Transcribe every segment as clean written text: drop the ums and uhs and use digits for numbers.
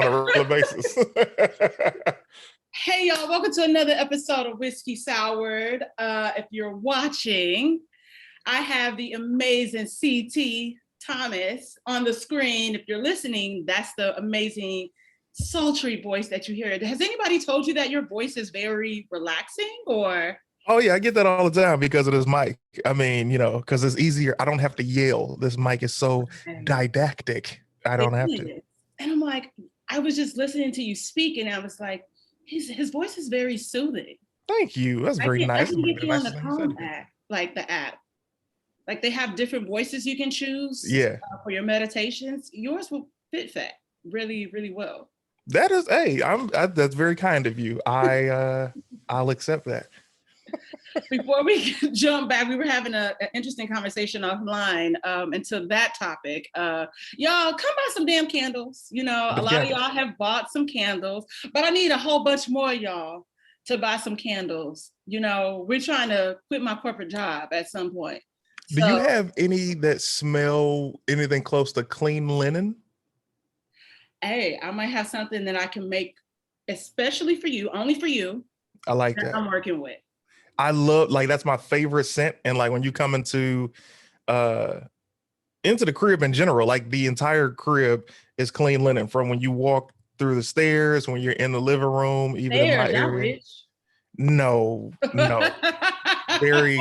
on a regular basis. Hey y'all, welcome to another episode of Whiskey Soured. If you're watching, I have the amazing CT Thomas on the screen. If you're listening, that's the amazing sultry voice that you hear. Has anybody told you that your voice is very relaxing or? Oh yeah, I get that all the time because of this mic. I mean, because it's easier. I don't have to yell. This mic is so didactic. I don't have to. And I'm like, I was just listening to you speak and I was like, his voice is very soothing. Thank you. That's very nice. I can get you on the Calm app, like the app. Like they have different voices you can choose for your meditations. Yours will fit that really, really well. That is, that's very kind of you. I'll accept that. Before we jump back, we were having an interesting conversation offline into that topic. Y'all come buy some damn candles. A lot of y'all have bought some candles, but I need a whole bunch more y'all to buy some candles. We're trying to quit my corporate job at some point. Do you have any that smell anything close to clean linen? Hey, I might have something that I can make especially for you, only for you. I like that. I'm working with. I love, that's my favorite scent. And when you come into the crib in general, the entire crib is clean linen from when you walk through the stairs, when you're in the living room, even in my area. Rich. No. Very,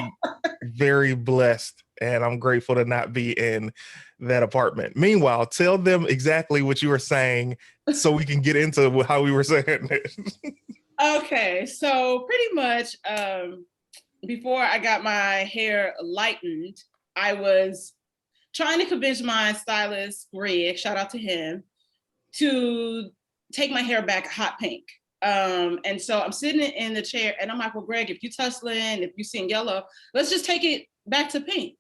very blessed. And I'm grateful to not be in that apartment. Meanwhile, tell them exactly what you were saying so we can get into how we were saying it. Okay, so pretty much before I got my hair lightened, I was trying to convince my stylist, Greg, shout out to him, to take my hair back hot pink. And so I'm sitting in the chair and I'm like, well, Greg, if you tussling, if you seeing yellow, let's just take it back to pink.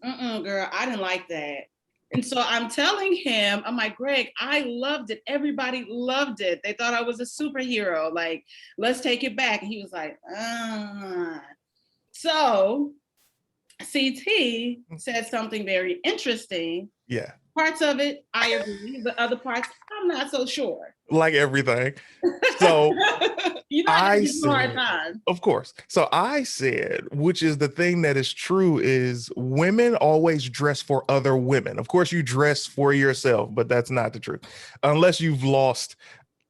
Girl, I didn't like that. And so I'm telling him, I'm like, Greg, I loved it. Everybody loved it. They thought I was a superhero. Like, let's take it back. And he was like, So CT said something very interesting. Yeah. Parts of it, I agree. But other parts, I'm not so sure. Like everything. So I said, hard time. Of course. So I said, which is the thing that is true, is women always dress for other women. Of course, you dress for yourself, but that's not the truth. Unless you've lost,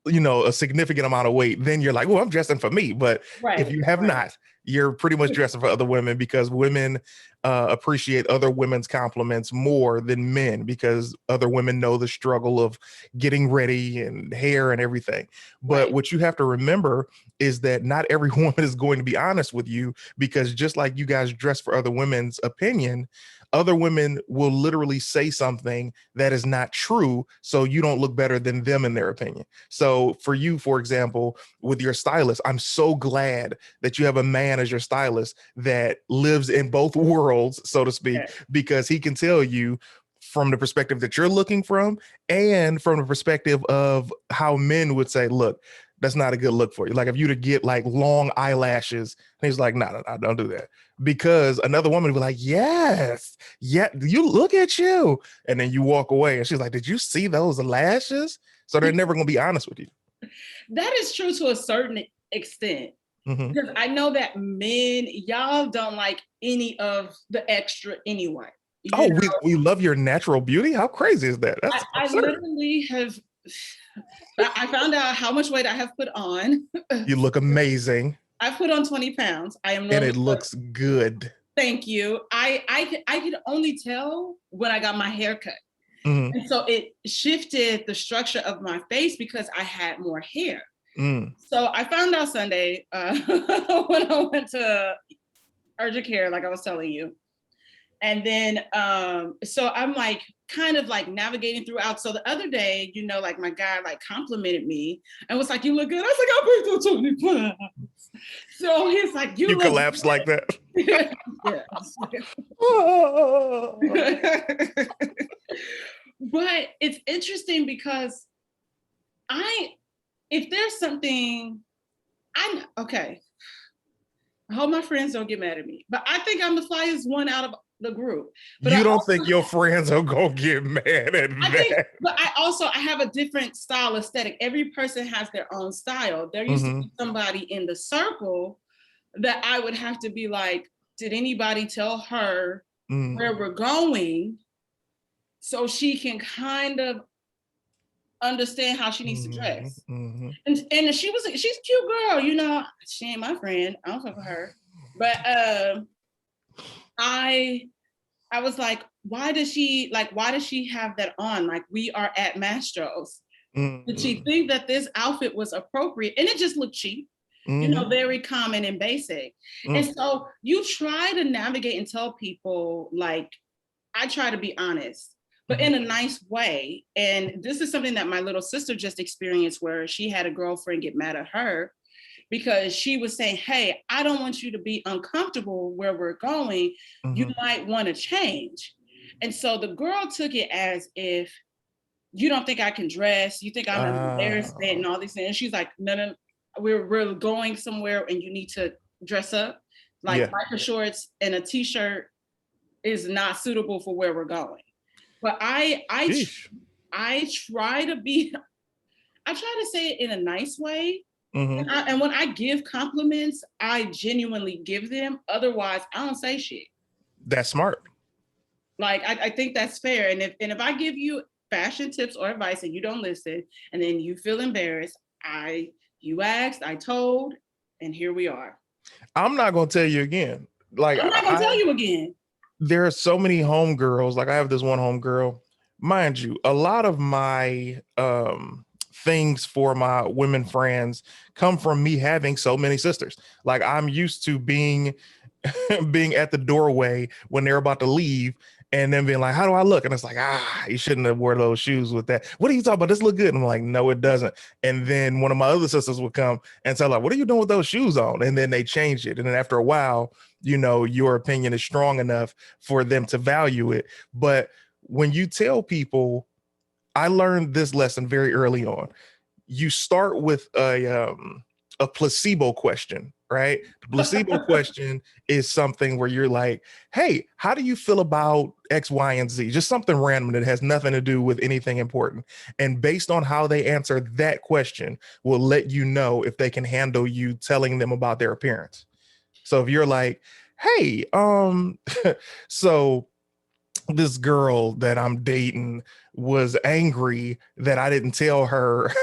a significant amount of weight, then you're like, well, I'm dressing for me. But if you have not, you're pretty much dressing for other women, because women appreciate other women's compliments more than men, because other women know the struggle of getting ready and hair and everything. But what you have to remember is that not every woman is going to be honest with you, because just like you guys dress for other women's opinion, other women will literally say something that is not true, so you don't look better than them in their opinion. So for you, for example, with your stylist, I'm so glad that you have a man as your stylist that lives in both worlds, so to speak, because he can tell you from the perspective that you're looking from and from the perspective of how men would say, look, that's not a good look for you. Like if you to get long eyelashes, and he's like, no, don't do that. Because another woman would be like, yes, yeah, you look at you. And then you walk away and she's like, did you see those lashes? So they're never going to be honest with you. That is true to a certain extent. Mm-hmm. Because I know that men, y'all don't like any of the extra anyway. We love your natural beauty? How crazy is that? I literally have... I found out how much weight I have put on. You look amazing. I've put on 20 pounds. And it looks good. Thank you. I could only tell when I got my hair cut. Mm-hmm. And so it shifted the structure of my face because I had more hair. Mm. So I found out Sunday when I went to urgent care, like I was telling you. And then, so I'm kind of navigating throughout. So the other day, my guy complimented me and was like, you look good. I was like, I'll put 20 pounds. So he's like, you collapsed like that. But it's interesting because if there's something, okay, I hope my friends don't get mad at me, but I think I'm the flyest one out of the group. But You don't think your friends are gonna get mad at that? But I have a different style aesthetic. Every person has their own style. There used to be somebody in the circle that I would have to be like, did anybody tell her where we're going so she can kind of understand how she needs to dress? And she's a cute girl, you know. She ain't my friend. I don't fuck with her. But I was like, why does she have that on? Like, we are at Mastro's. Did she think that this outfit was appropriate? And it just looked cheap, you know, very common and basic. And so you try to navigate and tell people, like, I try to be honest, but in a nice way. And this is something that my little sister just experienced, where she had a girlfriend get mad at her because she was saying, hey, I don't want you to be uncomfortable where we're going. You might want to change. And so the girl took it as if, you don't think I can dress, you think I'm an embarrassment and all these things. And she's like, no, we're going somewhere and you need to dress up. Like biker shorts and a t-shirt is not suitable for where we're going. But I try to say it in a nice way. And when I give compliments, I genuinely give them. Otherwise, I don't say shit. That's smart. Like, I think that's fair. And if I give you fashion tips or advice and you don't listen, and then you feel embarrassed, you asked, I told, and here we are. I'm not gonna tell you again. Like, I'm not gonna tell you again. There are so many homegirls. Like, I have this one homegirl. Mind you, a lot of my things for my women friends come from me having so many sisters. Like, I'm used to being at the doorway when they're about to leave and then being like, how do I look? And it's like, you shouldn't have wore those shoes with that. What are you talking about? This look good. And I'm like, no, it doesn't. And then one of my other sisters would come and tell, like, what are you doing with those shoes on? And then they change it. And then after a while, you know, your opinion is strong enough for them to value it. But when you tell people, I learned this lesson very early on. You start with a placebo question, right? The placebo question is something where you're like, hey, how do you feel about X, Y, and Z? Just something random that has nothing to do with anything important. And based on how they answer that question will let you know if they can handle you telling them about their appearance. So if you're like, hey, so this girl that I'm dating was angry that I didn't tell her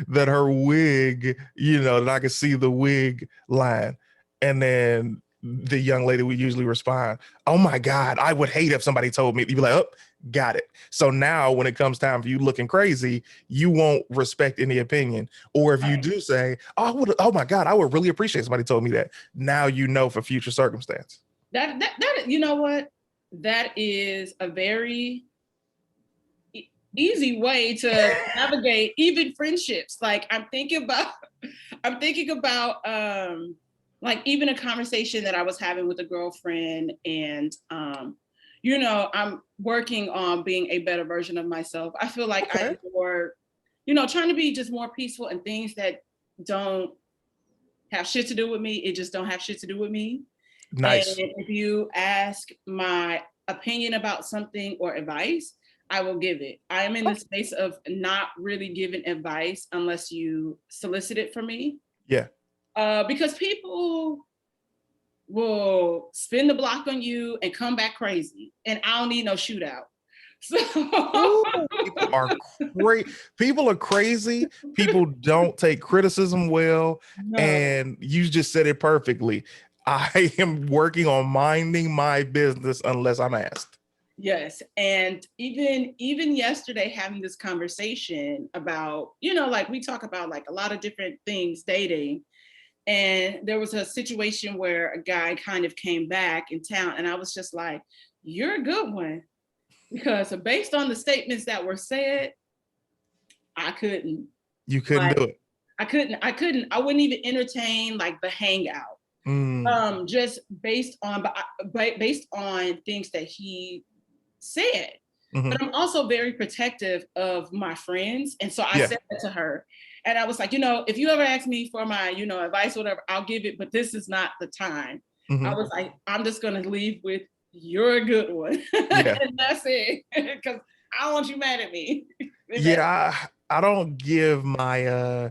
that her wig, you know, that I could see the wig line. And then the young lady would usually respond, oh my God, I would hate if somebody told me. You'd be like, oh, got it. So now when it comes time for you looking crazy, you won't respect any opinion. Or if you do say, oh my God, I would really appreciate somebody told me that. Now you know for future circumstance. That you know what? That is a very easy way to navigate even friendships. Like, I'm thinking about like even a conversation that I was having with a girlfriend, and you know, I'm working on being a better version of myself. I feel like I'm more, you know, trying to be just more peaceful, and things that don't have shit to do with me, it just don't have shit to do with me. Nice. And if you ask my opinion about something or advice, I will give it. I am in the space of not really giving advice unless you solicit it from me. Yeah. Because people will spin the block on you and come back crazy, and I don't need no shootout. So people are crazy. People don't take criticism well. No. And you just said it perfectly. I am working on minding my business unless I'm asked. Yes. And even yesterday, having this conversation about, you know, like, we talk about like a lot of different things dating. And there was a situation where a guy kind of came back in town, and I was just like, you're a good one. Because based on the statements that were said, I couldn't. You couldn't do it. I wouldn't even entertain like the hangout. Just based on things that he said. But I'm also very protective of my friends. And so I said that to her. And I was like, you know, if you ever ask me for my, you know, advice or whatever, I'll give it, but this is not the time. I was like, I'm just going to leave with you're a good one. Yeah. And that's it. Because I don't want you mad at me. Yeah, I don't give my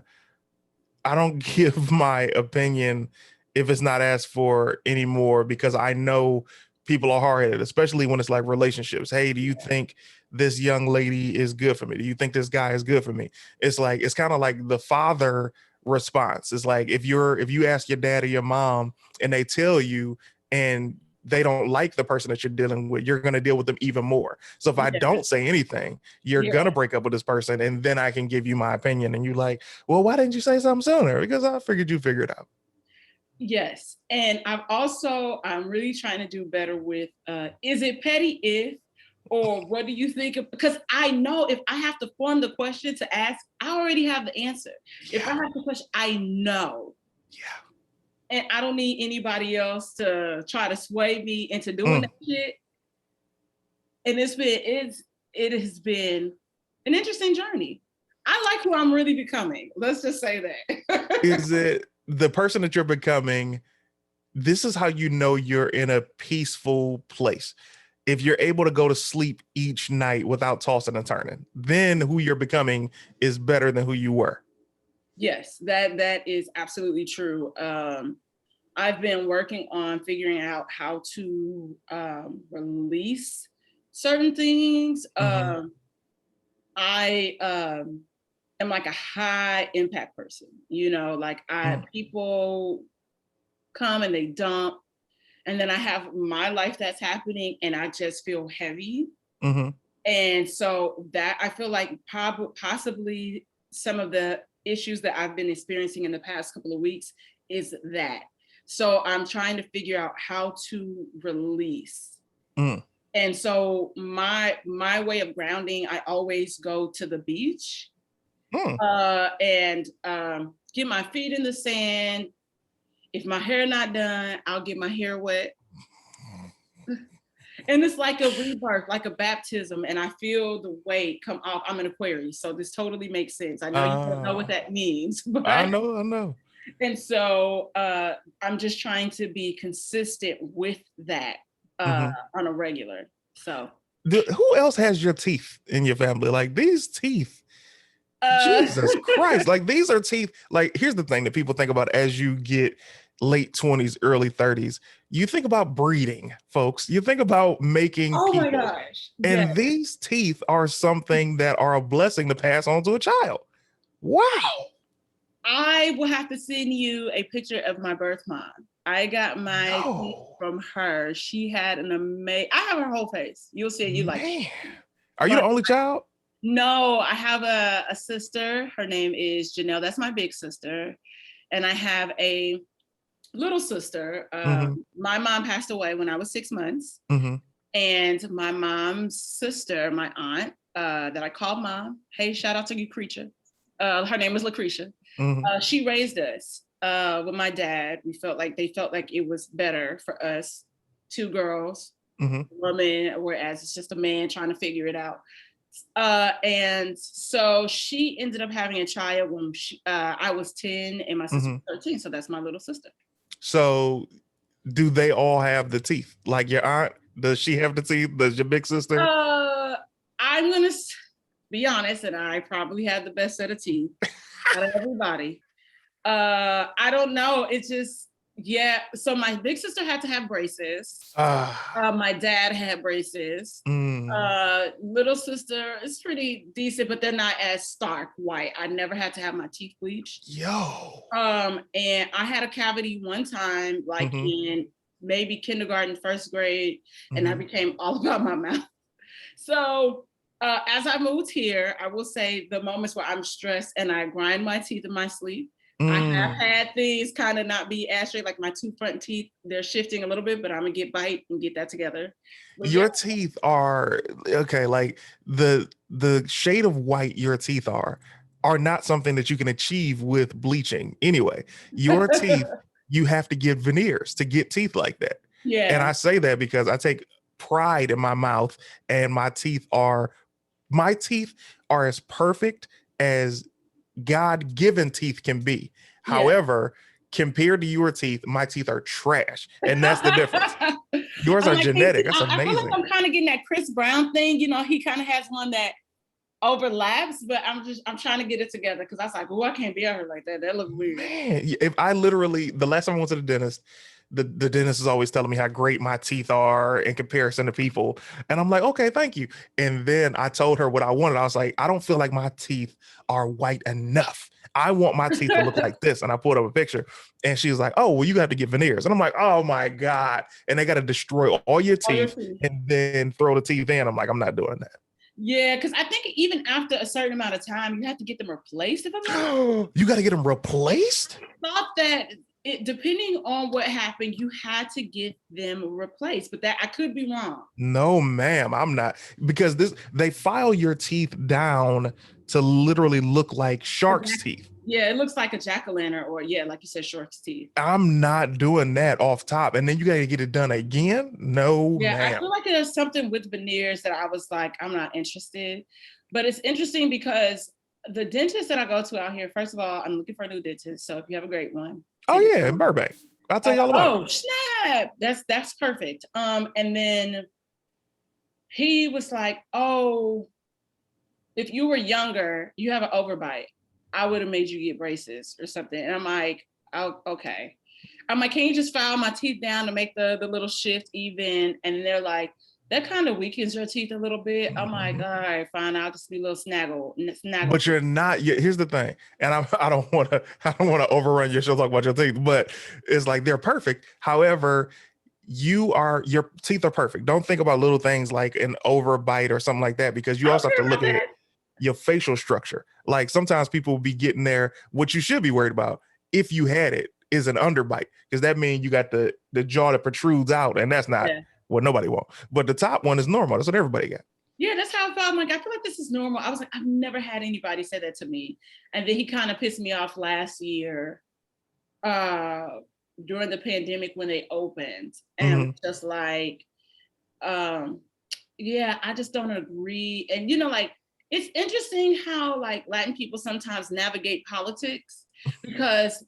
I don't give my opinion if it's not asked for anymore, because I know people are hard-headed, especially when it's like relationships. Hey, do you think this young lady is good for me? Do you think this guy is good for me? It's like, it's kind of like the father response. It's like, if you ask your dad or your mom and they tell you and they don't like the person that you're dealing with, you're going to deal with them even more. So if I Yeah. don't say anything, you're Yeah. going to break up with this person, and then I can give you my opinion, and you like, well, why didn't you say something sooner? Because I figured you figured out. Yes. And I'm really trying to do better with is it petty if, or what do you think of, because I know if I have to form the question to ask, I already have the answer. Yeah. If I have the question, I know. Yeah. And I don't need anybody else to try to sway me into doing that shit. And it has been an interesting journey. I like who I'm really becoming. Let's just say that. Is it the person that you're becoming? This is how you know you're in a peaceful place. If you're able to go to sleep each night without tossing and turning, then who you're becoming is better than who you were. Yes, that is absolutely true. I've been working on figuring out how to release certain things. I am like a high impact person, like people come and they dump, and then I have my life that's happening and I just feel heavy. And so that I feel like possibly some of the issues that I've been experiencing in the past couple of weeks is that. So I'm trying to figure out how to release. And so my way of grounding, I always go to the beach and get my feet in the sand. If my hair not done, I'll get my hair wet. And it's like a rebirth, like a baptism, and I feel the weight come off. I'm an Aquarius, so this totally makes sense. I know you don't know what that means, but I know. And so I'm just trying to be consistent with that on a regular. So who else has your teeth in your family? Like these teeth. Jesus Christ. Like these are teeth. Like here's the thing that people think about as you get late 20s, early 30s. You think about breeding, folks. You think about making oh my people. gosh. And Yes. these teeth are something that are a blessing to pass on to a child. Wow. I will have to send you a picture of my birth mom. I got my teeth from her. She had an amazing, I have her whole face. You'll see it. You like, are you the only child? No, I have a sister. Her name is Janelle. That's my big sister. And I have a little sister. My mom passed away when I was 6 months. And my mom's sister, my aunt, that I called mom. Hey, shout out to you, Creature. Her name is Lucretia. She raised us with my dad. They felt like it was better for us, two girls, woman, whereas it's just a man trying to figure it out. And so she ended up having a child when I was 10 and my sister was 13. So that's my little sister. So do they all have the teeth? Like your aunt, does she have the teeth? Does your big sister? I'm going to be honest, and I probably have the best set of teeth out of everybody. I don't know. It's just, yeah. So my big sister had to have braces. My dad had braces. Little sister is pretty decent, but they're not as stark white. I never had to have my teeth bleached. And I had a cavity one time, like in maybe kindergarten, first grade, and I became all about my mouth. So as I moved here, I will say the moments where I'm stressed and I grind my teeth in my sleep. I have had things kind of not be as straight, like my two front teeth, they're shifting a little bit, but I'm gonna get bite and get that together. But your teeth are okay, like the shade of white your teeth are not something that you can achieve with bleaching anyway. Your teeth, you have to get veneers to get teeth like that. Yeah. And I say that because I take pride in my mouth, and my teeth are as perfect as God-given teeth can be. However, compared to your teeth, my teeth are trash. And that's the difference. Yours I'm are like, genetic. That's I feel like amazing. I'm kind of getting that Chris Brown thing. You know, he kind of has one that overlaps, but I'm trying to get it together because I was like, oh, I can't be out here like that. That looks weird. Man, if I literally, the last time I went to the dentist, the dentist is always telling me how great my teeth are in comparison to people. And I'm like, okay, thank you. And then I told her what I wanted. I was like, I don't feel like my teeth are white enough. I want my teeth to look like this. And I pulled up a picture and she was like, oh, well, you have to get veneers. And I'm like, oh my God. And they got to destroy all your All your teeth teeth. and then throw the teeth in. I'm like, I'm not doing that. Yeah, because I think even after a certain amount of time, you have to get them replaced. If I'm not You got to get them replaced? thought that it, depending on what happened, you had to get them replaced, but that I could be wrong. No, ma'am, I'm not. Because they file your teeth down to literally look like shark's teeth. Yeah, it looks like a jack-o'-lantern, or yeah, like you said, shark's teeth. I'm not doing that off top. And then you got to get it done again? No, Yeah, I ma'am. feel like there's something with veneers that I was like, I'm not interested. But it's interesting because the dentist that I go to out here, first of all, I'm looking for a new dentist. So if you have a great one, Oh, yeah, in Burbank. I'll tell you all about it. oh snap, that's perfect. And then he was like, oh, if you were younger, you have an overbite, I would have made you get braces or something. And I'm like, oh, okay. I'm like, can you just file my teeth down to make the little shift even? And they're like, that kind of weakens your teeth a little bit. I'm like, all right, fine. I'll just be a little snaggle. But you're not. Here's the thing, and I don't want to overrun your show talk about your teeth, but it's like they're perfect. However, your teeth are perfect. Don't think about little things like an overbite or something like that, because you I don't also have to care look about at that. your facial structure. Like sometimes people will be getting there. What you should be worried about, if you had it, is an underbite, because that means you got the jaw that protrudes out, and that's not Yeah. what nobody wants. But the top one is normal. That's what everybody got. Yeah, that's how I felt. I'm like, I feel like this is normal. I was like, I've never had anybody say that to me. And then he kind of pissed me off last year uh, during the pandemic when they opened. And Mhm. was just like, yeah, I just don't agree. And, you know, like, it's interesting how like Latin people sometimes navigate politics because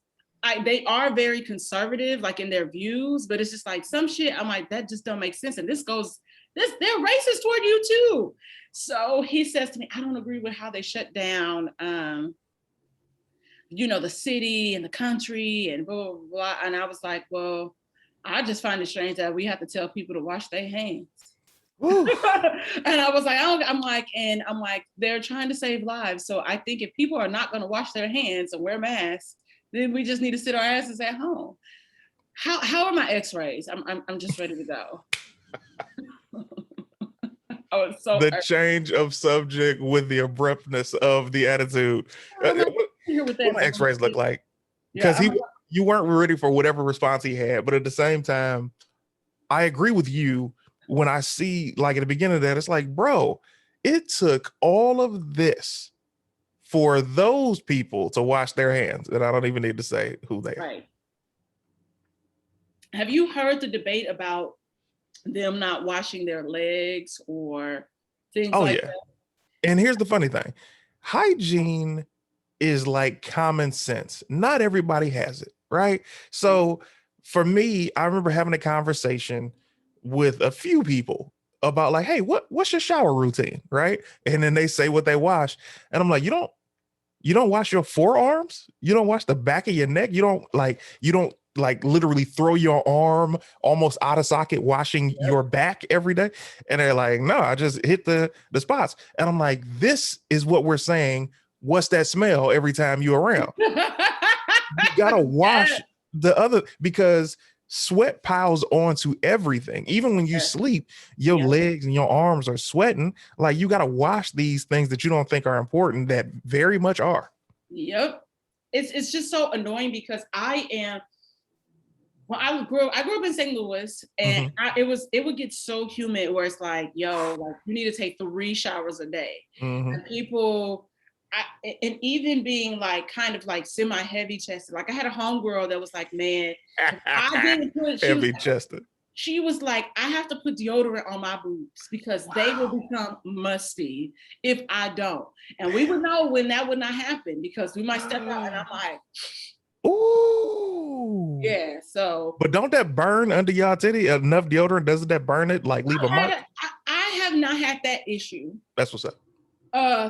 they are very conservative, like in their views, but it's just like some shit. I'm like, that just don't make sense. And they're racist toward you too. So he says to me, I don't agree with how they shut down, you know, the city and the country and blah, blah, blah. And I was like, well, I just find it strange that we have to tell people to wash their hands. And I was like, I'm like, they're trying to save lives. So I think if people are not going to wash their hands and wear masks, then we just need to sit our asses at home. How are my X-rays? I'm just ready to go. Oh, it's so The change of subject with the abruptness of the attitude. here with What that. my X-rays look like? Yeah, Because you weren't ready for whatever response he had, but at the same time, I agree with you. When I see, like at the beginning of that, it's like, bro, it took all of this for those people to wash their hands, and I don't even need to say who they are. right. Have you heard the debate about them not washing their legs or things Oh like yeah. And here's the funny thing. Hygiene is like common sense. Not everybody has it, right? So for me, I remember having a conversation with a few people about like, hey, what's your shower routine, right? And then they say what they wash, and I'm like, you don't wash your forearms, you don't wash the back of your neck, you don't like literally throw your arm almost out of socket washing your back every day. And they're like, no, I just hit the spots. And I'm like, this is what we're saying. What's that smell every time you're around? that? You gotta wash the other, because sweat piles onto everything. Even when you sleep, your legs and your arms are sweating. Like you gotta wash these things that you don't think are important that very much are. Yep. It's just so annoying because I grew up in St. Louis, and it would get so humid where it's like, yo, like you need to take 3 showers a day. And people, and even being like kind of like semi-heavy chested. Like I had a homegirl that was like, man, I didn't put Heavy chested. She was like, I have to put deodorant on my boobs because they will become musty if I don't. And we would know when that would not happen because we might step out and I'm like, ooh. Oh. Yeah, so But don't that burn under y'all titty? Enough deodorant, doesn't that burn it? Like leave a mark? I have not had that issue. That's what's up.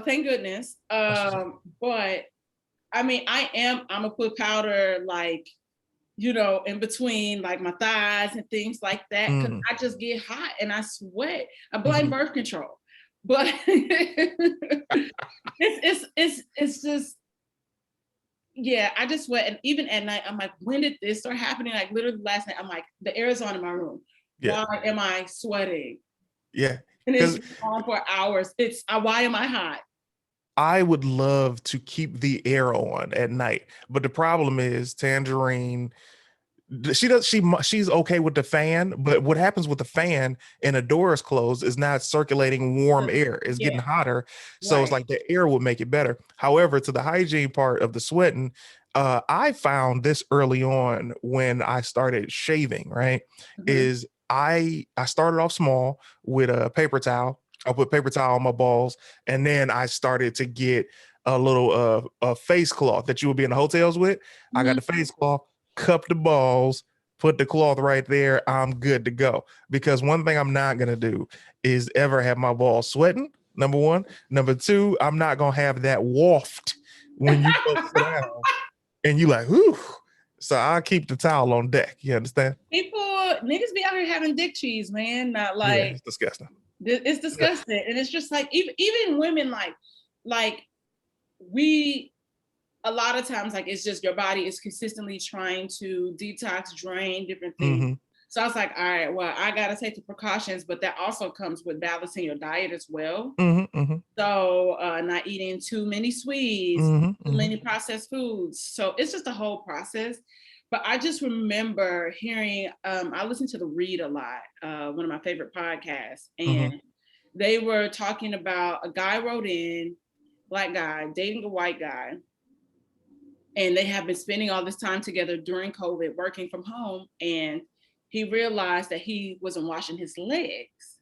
Thank goodness. That's what's up. But I mean, I'm gonna put powder like, in between like my thighs and things like that, because Mm. I just get hot and I sweat. I blame Mhm. birth control, but it's just, yeah, I just sweat. And even at night, I'm like, when did this start happening? Like literally last night, I'm like, the air is on in my room. Yeah. Why am I sweating? Yeah. And it's Because been on for hours. Why am I hot? I would love to keep the air on at night. But the problem is Tangerine, she's okay with the fan, but what happens with the fan and the door is closed is not circulating warm air. It's getting Yeah, hotter. So it's right. like the air will make it better. However, to the hygiene part of the sweating, I found this early on when I started shaving, right? Mhm. Is I started off small with a paper towel. I put paper towel on my balls, and then I started to get a little a face cloth that you would be in the hotels with. I got Mhm. the face cloth, cup the balls, put the cloth right there. I'm good to go. Because one thing I'm not gonna do is ever have my balls sweating. Number one. Number two, I'm not gonna have that waft when you go sit down and you like, whew. So I'll keep the towel on deck. You understand? People, niggas be out here having dick cheese, man. Not Yeah, like, it's disgusting. it's disgusting, and it's just like, even women, like we, a lot of times, like, it's just your body is consistently trying to detox, drain different things. Mm-hmm. So I was like, all right, well, I gotta take the precautions, but that also comes with balancing your diet as well. Mm-hmm. Mm-hmm. So not eating too many sweets, Mm-hmm. too Mm-hmm. many processed foods. So it's just a whole process. But I just remember hearing, I listen to The Read a lot, one of my favorite podcasts, Mm-hmm. and they were talking about a guy wrote in, black guy, dating a white guy, and they have been spending all this time together during COVID, working from home, and he realized that he wasn't washing his legs.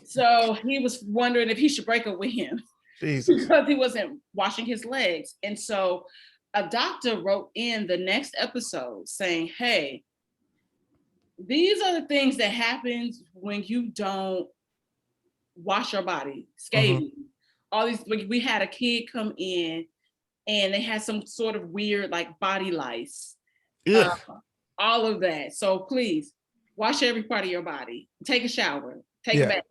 So he was wondering if he should break up with him Jesus. because he wasn't washing his legs. And so a doctor wrote in the next episode saying, hey, these are the things that happens when you don't wash your body, Mm-hmm. scathing. All these, we had a kid come in and they had some sort of weird like body lice, uh, Yeah. all of that. So please wash every part of your body, take a shower, take a Yeah. bath.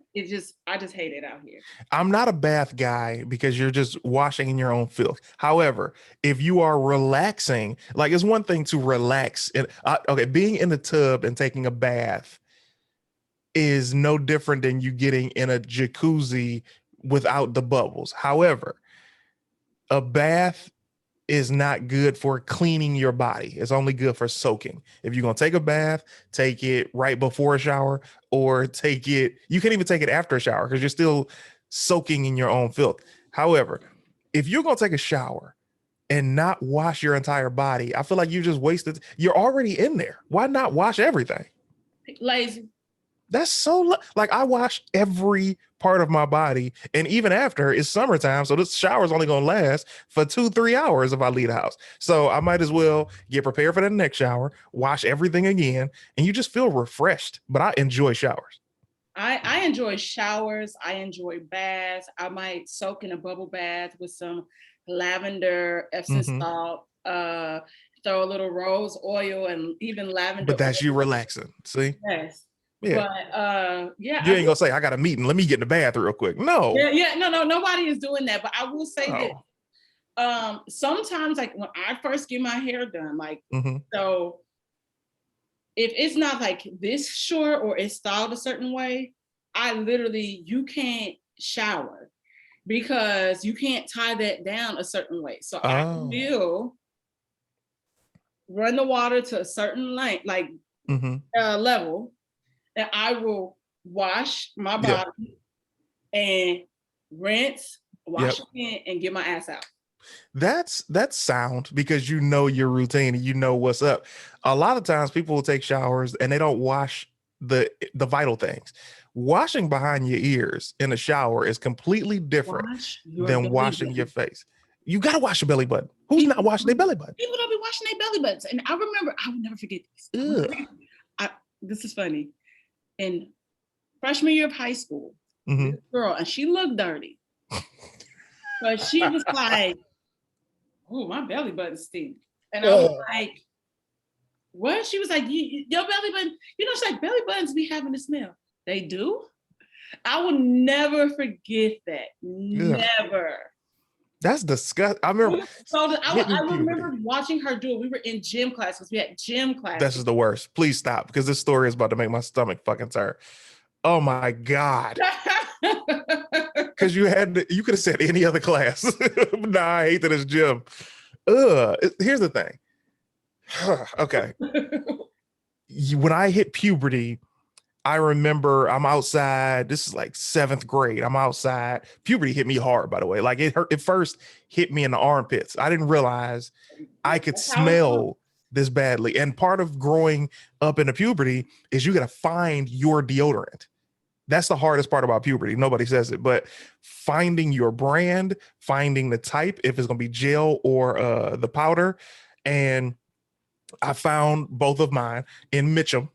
I just hate it out here. I'm not a bath guy because you're just washing in your own filth. However, if you are relaxing, like it's one thing to relax. And okay, being in the tub and taking a bath is no different than you getting in a jacuzzi without the bubbles. However, a bath is not good for cleaning your body. It's only good for soaking. If you're gonna take a bath, take it right before a shower, or take it. You can't even take it after a shower because you're still soaking in your own filth. However, if you're gonna take a shower and not wash your entire body, I feel like you just wasted. You're already in there. Why not wash everything? Lazy. That's so like I wash every part of my body, and even after it's summertime, so this shower is only gonna last for 2-3 hours if I leave the house. So I might as well get prepared for the next shower, wash everything again, and you just feel refreshed. But I enjoy showers. I enjoy showers. I enjoy baths. I might soak in a bubble bath with some lavender, Epsom Hmm. salt, throw a little rose oil and even lavender But that's you oil. relaxing. See, Yes. yeah, But yeah, you ain't gonna say I got a meeting. Let me get in the bath real quick. No, yeah, no, nobody is doing that. But I will say that no. sometimes, like when I first get my hair done, like, Hmm. so if it's not like this short or it's styled a certain way, I literally, you can't shower because you can't tie that down a certain way. So I Oh. will run the water to a certain length, like Hmm. level, and I will wash my Yeah. body and rinse, Yep. wash again, and get my ass out. That's sound because you know your routine and you know what's up. A lot of times people will take showers and they don't wash the vital things. Washing behind your ears in a shower is completely different Wash your than belly washing your button. face. You got to wash your belly button. Who's not washing their belly button? People don't be washing their belly buttons. And I remember, I will never forget this. This is funny. In freshman year of high school, this girl, and she looked dirty. But she was like, oh, my belly button stink. And I was like, what? She was like, your belly button, she's like, belly buttons be having a smell. They do? I will never forget that. Never. That's disgusting. I remember. I remember watching her do it. We were in gym class because we had gym class. This is the worst. Please stop, because this story is about to make my stomach fucking turn. Oh my God. Because you could have said any other class. Nah, I hate that it's gym. Here's the thing. Okay. When I hit puberty, I remember I'm outside. This is like 7th grade. I'm outside. Puberty hit me hard, by the way. Like it hurt. It first hit me in the armpits. I didn't realize I could smell this badly. And part of growing up into puberty is you got to find your deodorant. That's the hardest part about puberty. Nobody says it, but finding your brand, finding the type, if it's going to be gel or the powder. And I found both of mine in Mitchum.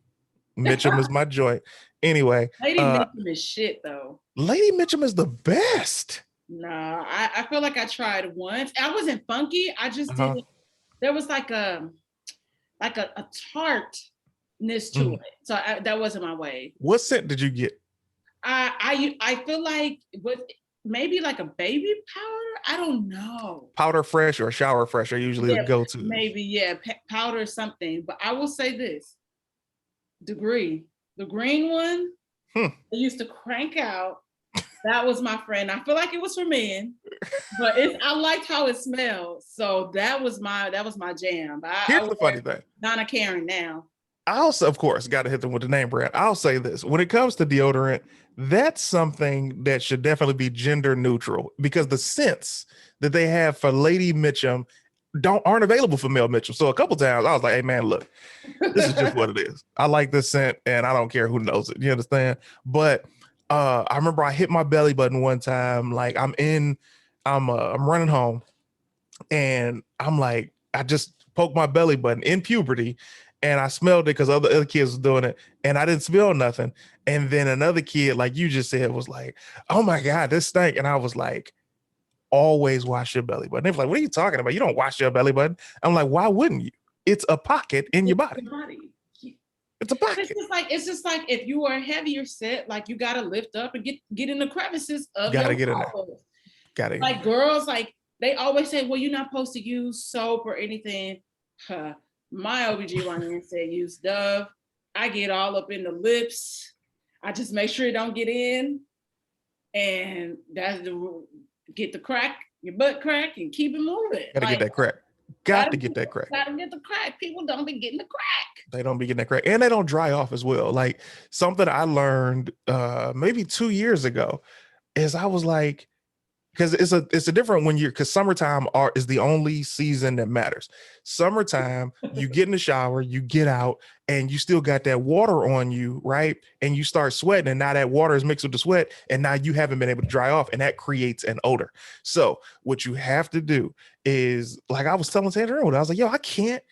Mitchum is my joint. Anyway. Lady Mitchum is shit, though. Lady Mitchum is the best. Nah, I feel like I tried once. I wasn't funky. I just didn't. There was like a tartness to it. So that wasn't my way. What scent did you get? I feel like maybe like a baby powder. I don't know. Powder fresh or shower fresh are usually the go-to. Maybe, powder or something. But I will say this. Degree, the green one, I used to crank out. That was my friend. I feel like it was for men, but I liked how it smelled. So that was my jam. Here's the funny thing. Donna Karen now. I also, of course, got to hit them with the name brand. I'll say this. When it comes to deodorant, that's something that should definitely be gender neutral, because the scents that they have for Lady Mitchum aren't available for male Mitchum. So a couple times I was like, hey man, look, this is just what it is. I like this scent and I don't care who knows it. You understand? But I remember I hit my belly button one time. Like I'm running home and I'm like, I just poked my belly button in puberty and I smelled it because other kids was doing it and I didn't smell nothing. And then another kid, like you just said, was like, oh my God, this stank. And I was like, always wash your belly button. They were like, what are you talking about? You don't wash your belly button. I'm like, why wouldn't you? It's a pocket in your body. It's a pocket. It's just like if you are heavier set, like you gotta lift up and get in the crevices of gotta get in there. Gotta like girls, like they always say, well, you're not supposed to use soap or anything. My OBGYN said use Dove. I get all up in the lips. I just make sure it don't get in. And that's get the crack, your butt crack, and keep it moving. Gotta get that crack. Got to get that crack. Gotta get the crack. People don't be getting the crack. They don't be getting that crack. And they don't dry off as well. Like something I learned maybe 2 years ago is I was like, because it's a different because summertime is the only season that matters. Summertime, you get in the shower, you get out, and you still got that water on you, right? And you start sweating, and now that water is mixed with the sweat, and now you haven't been able to dry off, and that creates an odor. So what you have to do is, like I was telling Sandra, I was like, yo, I can't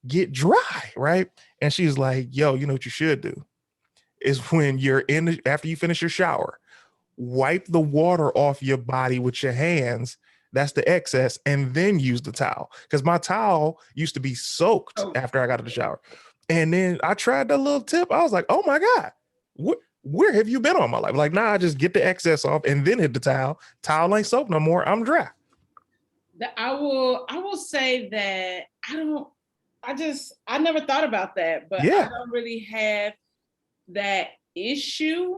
get dry, right? And she's like, yo, you know what you should do is when you're after you finish your shower, wipe the water off your body with your hands. That's the excess. And then use the towel. Because my towel used to be soaked after I got out of the shower. And then I tried that little tip. I was like, oh my God, where have you been all my life? Like, nah, I just get the excess off and then hit the towel. Towel ain't soaked no more. I'm dry. I will say that I never thought about that, but I don't really have that issue.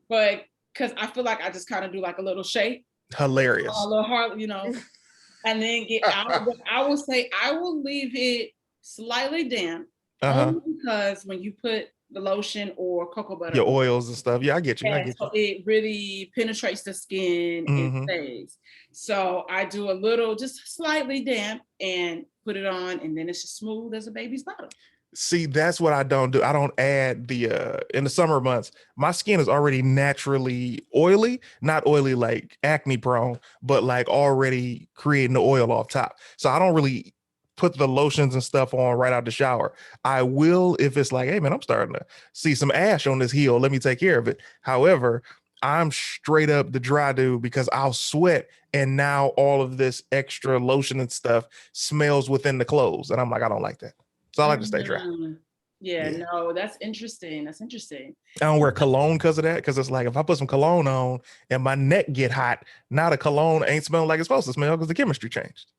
But because I feel like I just kind of do like a little shake. Hilarious. A little hard, and then get out. But I will say I will leave it slightly damp. Only because when you put the lotion or cocoa butter, your oils and stuff. Yeah, I get you. So it really penetrates the skin and stays. So I do a little, just slightly damp and put it on, and then it's as smooth as a baby's bottom. See, that's what I don't do. I don't add the in the summer months, my skin is already naturally oily, not oily like acne prone, but like already creating the oil off top. So I don't really put the lotions and stuff on right out the shower. I will if it's like, hey man, I'm starting to see some ash on this heel. Let me take care of it. However, I'm straight up the dry dude because I'll sweat and now all of this extra lotion and stuff smells within the clothes. And I'm like, I don't like that. So I like to stay dry. Mm, yeah, Yeah. no, that's interesting. That's interesting. I don't wear cologne because of that. Because it's like if I put some cologne on and my neck get hot, now the cologne ain't smelling like it's supposed to smell because the chemistry changed.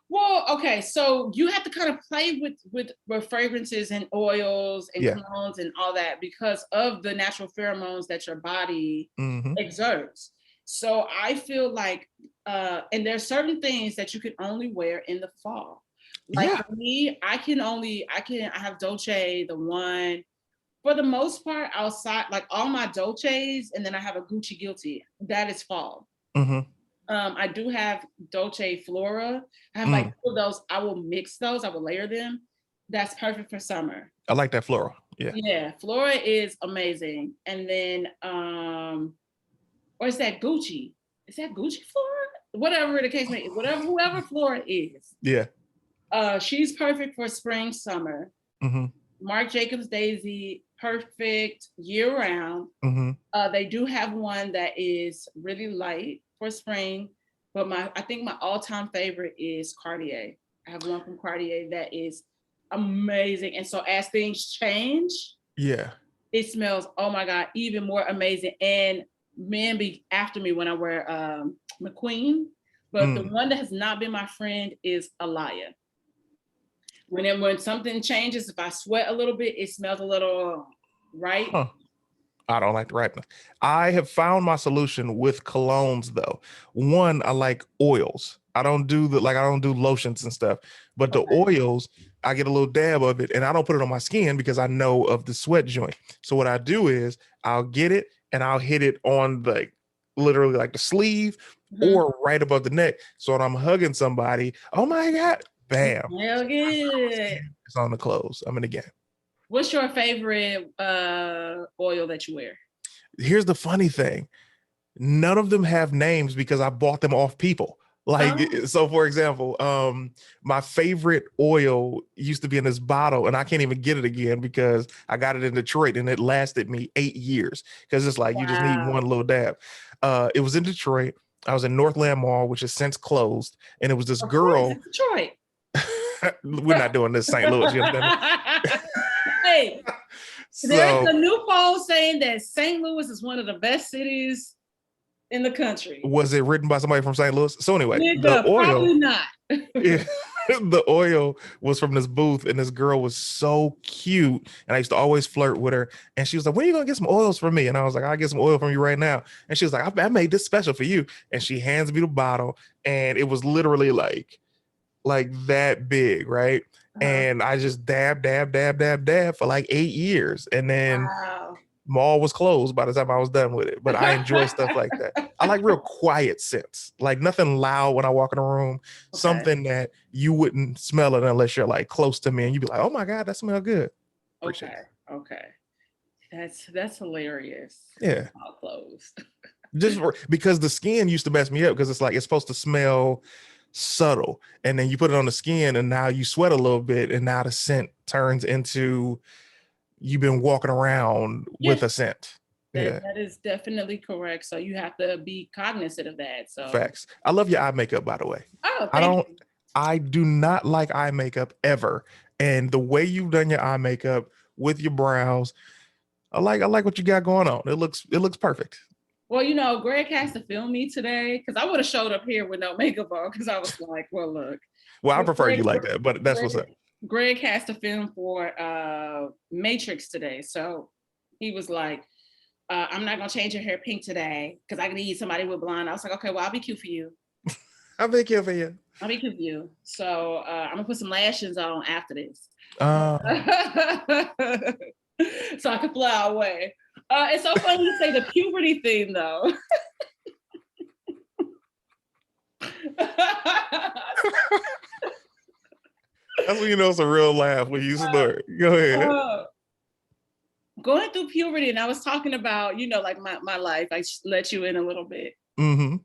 Well, okay, so you have to kind of play with fragrances and oils and Yeah. colognes and all that because of the natural pheromones that your body Hmm. exerts. So I feel like, and there's certain things that you can only wear in the fall. Like Yeah. for me, I have Dolce, the one for the most part outside, like all my Dolces, and then I have a Gucci Guilty. That is fall. Hmm. I do have Dolce Flora. I have like Mm. two of those. I will mix those. I will layer them. That's perfect for summer. I like that floral. Yeah. Yeah, Flora is amazing. And then, or is that Gucci? Is that Gucci Flora? Whatever the case may be, whatever whoever Flora is, Yeah. she's perfect for spring, summer. Hmm. Marc Jacobs Daisy, perfect year round. Hmm. They do have one that is really light for spring, but I think my all-time favorite is Cartier. I have one from Cartier that is amazing. And so as things change, Yeah. it smells, oh my God, even more amazing. And men be after me when I wear McQueen. But the Mm. one that has not been my friend is Alaya. When something changes, if I sweat a little bit, it smells a little right. Huh. I don't like the ripeness. I have found my solution with colognes though. One, I like oils. I don't do lotions and stuff, but the Okay. oils, I get a little dab of it and I don't put it on my skin because I know of the sweat joint. So what I do is I'll get it and I'll hit it on like literally like the sleeve Mm-hmm. or right above the neck. So when I'm hugging somebody, oh my God, It bam. smell good. It's on the clothes. I'm in the game. What's your favorite oil that you wear? Here's the funny thing. None of them have names because I bought them off people. Like, Oh, so for example, my favorite oil used to be in this bottle and I can't even get it again because I got it in Detroit and it lasted me 8 years because it's like you just need one wow. little dab. It was in Detroit. I was in Northland Mall, which has since closed, and it was this Of course, girl. it's Detroit. We're not doing this St. Louis, you understand me? Hey, there's So a new poll saying that St. Louis is one of the best cities in the country. was it written by somebody from St. Louis? So anyway, the Nigga, oil. probably not. Yeah, the oil was from this booth, and this girl was so cute. And I used to always flirt with her. And she was like, when are you gonna get some oils from me? And I was like, I'll get some oil from you right now. And she was like, I made this special for you. And she hands me the bottle, and it was literally like that big, right? Uh-huh. And I just dab for like 8 years. And then Wow. mall was closed by the time I was done with it. But I enjoy stuff like that. I like real quiet scents, like nothing loud when I walk in a room, Okay. something that you wouldn't smell it unless you're like close to me and you'd be like, oh my God, that smells good. Appreciate Okay. Okay. That's hilarious. it. Yeah. All closed. Because the skin used to mess me up because it's like it's supposed to smell subtle. And then you put it on the skin and now you sweat a little bit and now the scent turns into you've been walking around Yeah, with a scent. Yeah. that is definitely correct. So you have to be cognizant of that. So, Facts. I love your eye makeup, by the way. oh, I thank don't, you. I do not like eye makeup ever. And the way you've done your eye makeup with your brows, I like what you got going on. It looks perfect. Well, Greg has to film me today because I would have showed up here with no makeup on because I was like, well, look. Well, I But prefer you like that, but that's what's up. Greg has to film for Matrix today. So he was like, I'm not going to change your hair pink today because I need somebody with blonde. I was like, okay, well, I'll be cute for you. I'll make it for you. I'll be cute for you. So I'm going to put some lashes on after this. Um, So I can fly away. It's so funny you say the puberty thing, though. That's when you know it's a real laugh when you snort. Go ahead. Going through puberty, and I was talking about, like my life. I let you in a little bit. Mm-hmm.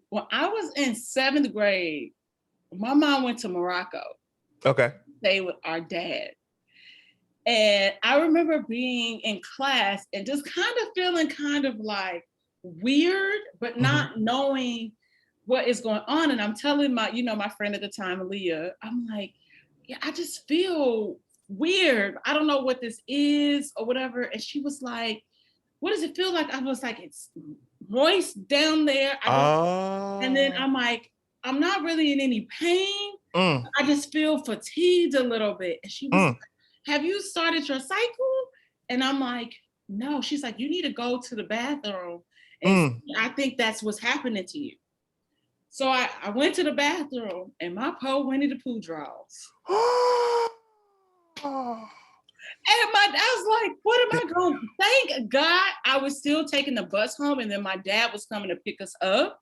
When I was in 7th grade, my mom went to Morocco. Okay. Stay with our dad. And I remember being in class and just kind of feeling kind of like weird, but not knowing what is going on. And I'm telling my friend at the time, Aaliyah, I'm like, yeah, I just feel weird. I don't know what this is or whatever. And she was like, what does it feel like? I was like, it's moist down there. And then I'm like, I'm not really in any pain. I just feel fatigued a little bit. And she was like, have you started your cycle? And I'm like, no. She's like, you need to go to the bathroom. And I think that's what's happening to you. So I went to the bathroom and my Winnie the Pooh draws. And my dad was like, what am I going to, thank God I was still taking the bus home, and then my dad was coming to pick us up.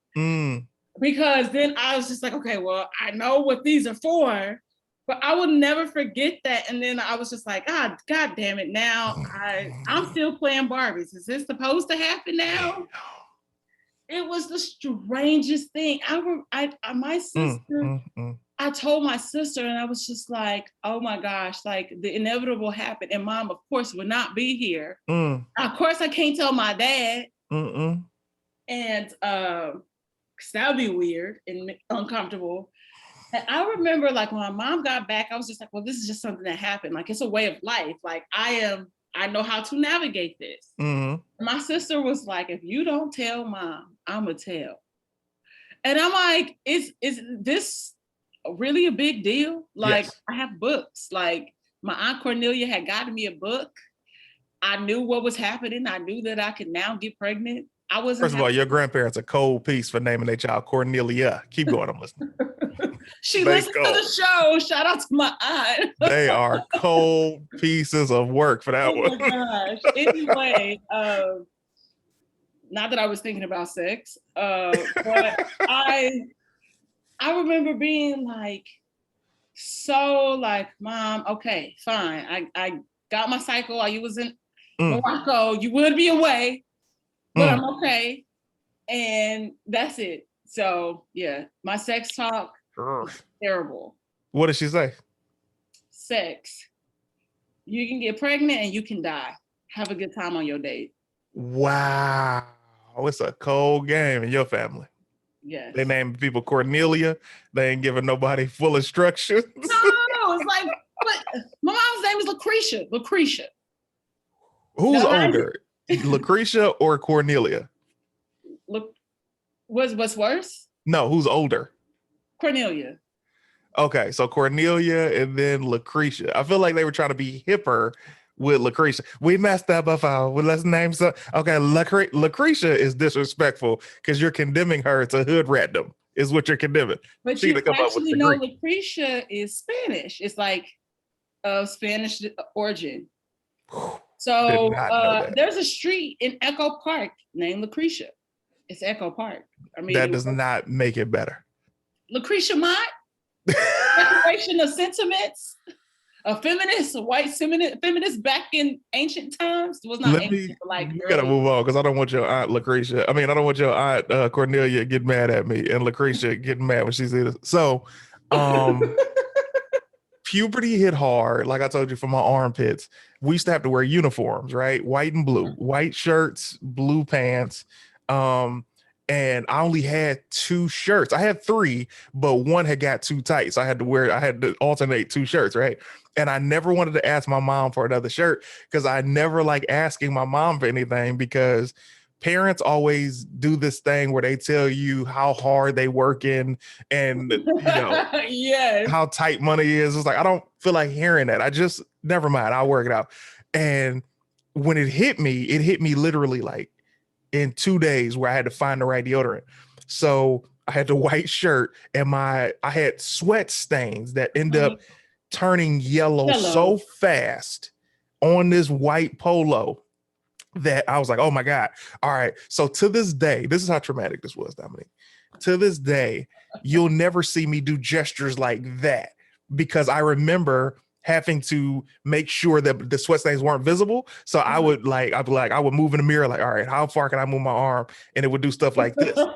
Because then I was just like, okay, well, I know what these are for, but I will never forget that. And then I was just like, God damn it. Now I'm still playing Barbies. Is this supposed to happen now? It was the strangest thing. My sister, I told my sister, and I was just like, oh my gosh, like the inevitable happened. And mom, of course, would not be here. Of course, I can't tell my dad. And because that would be weird and uncomfortable. And I remember, like, when my mom got back, I was just like, well, this is just something that happened. Like, it's a way of life. Like, I know how to navigate this. My sister was like, if you don't tell mom, I'm gonna tell. And I'm like, is this really a big deal? Like, yes. I have books. Like, my Aunt Cornelia had gotten me a book. I knew what was happening. I knew that I could now get pregnant. First of all, your grandparents a cold piece for naming their child Cornelia. Keep going, I'm listening. She listened to the show. Shout out to my aunt. They are cold pieces of work for that one. Oh my gosh. Anyway, not that I was thinking about sex, but I remember being like, so like, mom, okay, fine. I got my cycle while you was in Morocco. You would be away, but I'm okay. And that's it. So yeah, my sex talk was terrible. What did she say? Sex. You can get pregnant and you can die. Have a good time on your date. Wow. It's a cold game in your family. Yes. They named people Cornelia. They ain't giving nobody full instructions. No. It's like, but my mom's name is Lucretia. Lucretia. Who's older? Lucretia or Cornelia? Look, what's worse? No, who's older? Cornelia. Okay, so Cornelia and then Lucretia. I feel like they were trying to be hipper with Lucretia. We messed up well, let's name some. Okay, Lucretia is disrespectful because you're condemning her to hood random, is what you're condemning. But you actually know Lucretia is Spanish. It's like of Spanish origin. So there's a street in Echo Park named Lucretia. It's Echo Park. I mean, that does not make it better. Lucretia Mott, Declaration of Sentiments, a feminist, a white feminist back in ancient times. It was not ancient, but like you gotta move on because I don't want your aunt Lucretia. I mean, I don't want your aunt Cornelia getting mad at me and Lucretia getting mad when she sees it. So, puberty hit hard. Like I told you, for my armpits, we used to have to wear uniforms, right? White and blue, white shirts, blue pants. And I only had 2 shirts. I had 3, but one had got too tight. So I had to alternate 2 shirts, right? And I never wanted to ask my mom for another shirt because I never like asking my mom for anything, because parents always do this thing where they tell you how hard they work in and yes. how tight money is. It's like, I don't feel like hearing that. I just, never mind, I'll work it out. And when it hit me literally like in 2 days, where I had to find the right deodorant. So I had the white shirt and I had sweat stains that end up turning yellow so fast on this white polo that I was like, oh my God. All right. So to this day, this is how traumatic this was, Dominique. To this day, you'll never see me do gestures like that, because I remember having to make sure that the sweat stains weren't visible. So I would I would move in the mirror, like, all right, how far can I move my arm? And it would do stuff like this to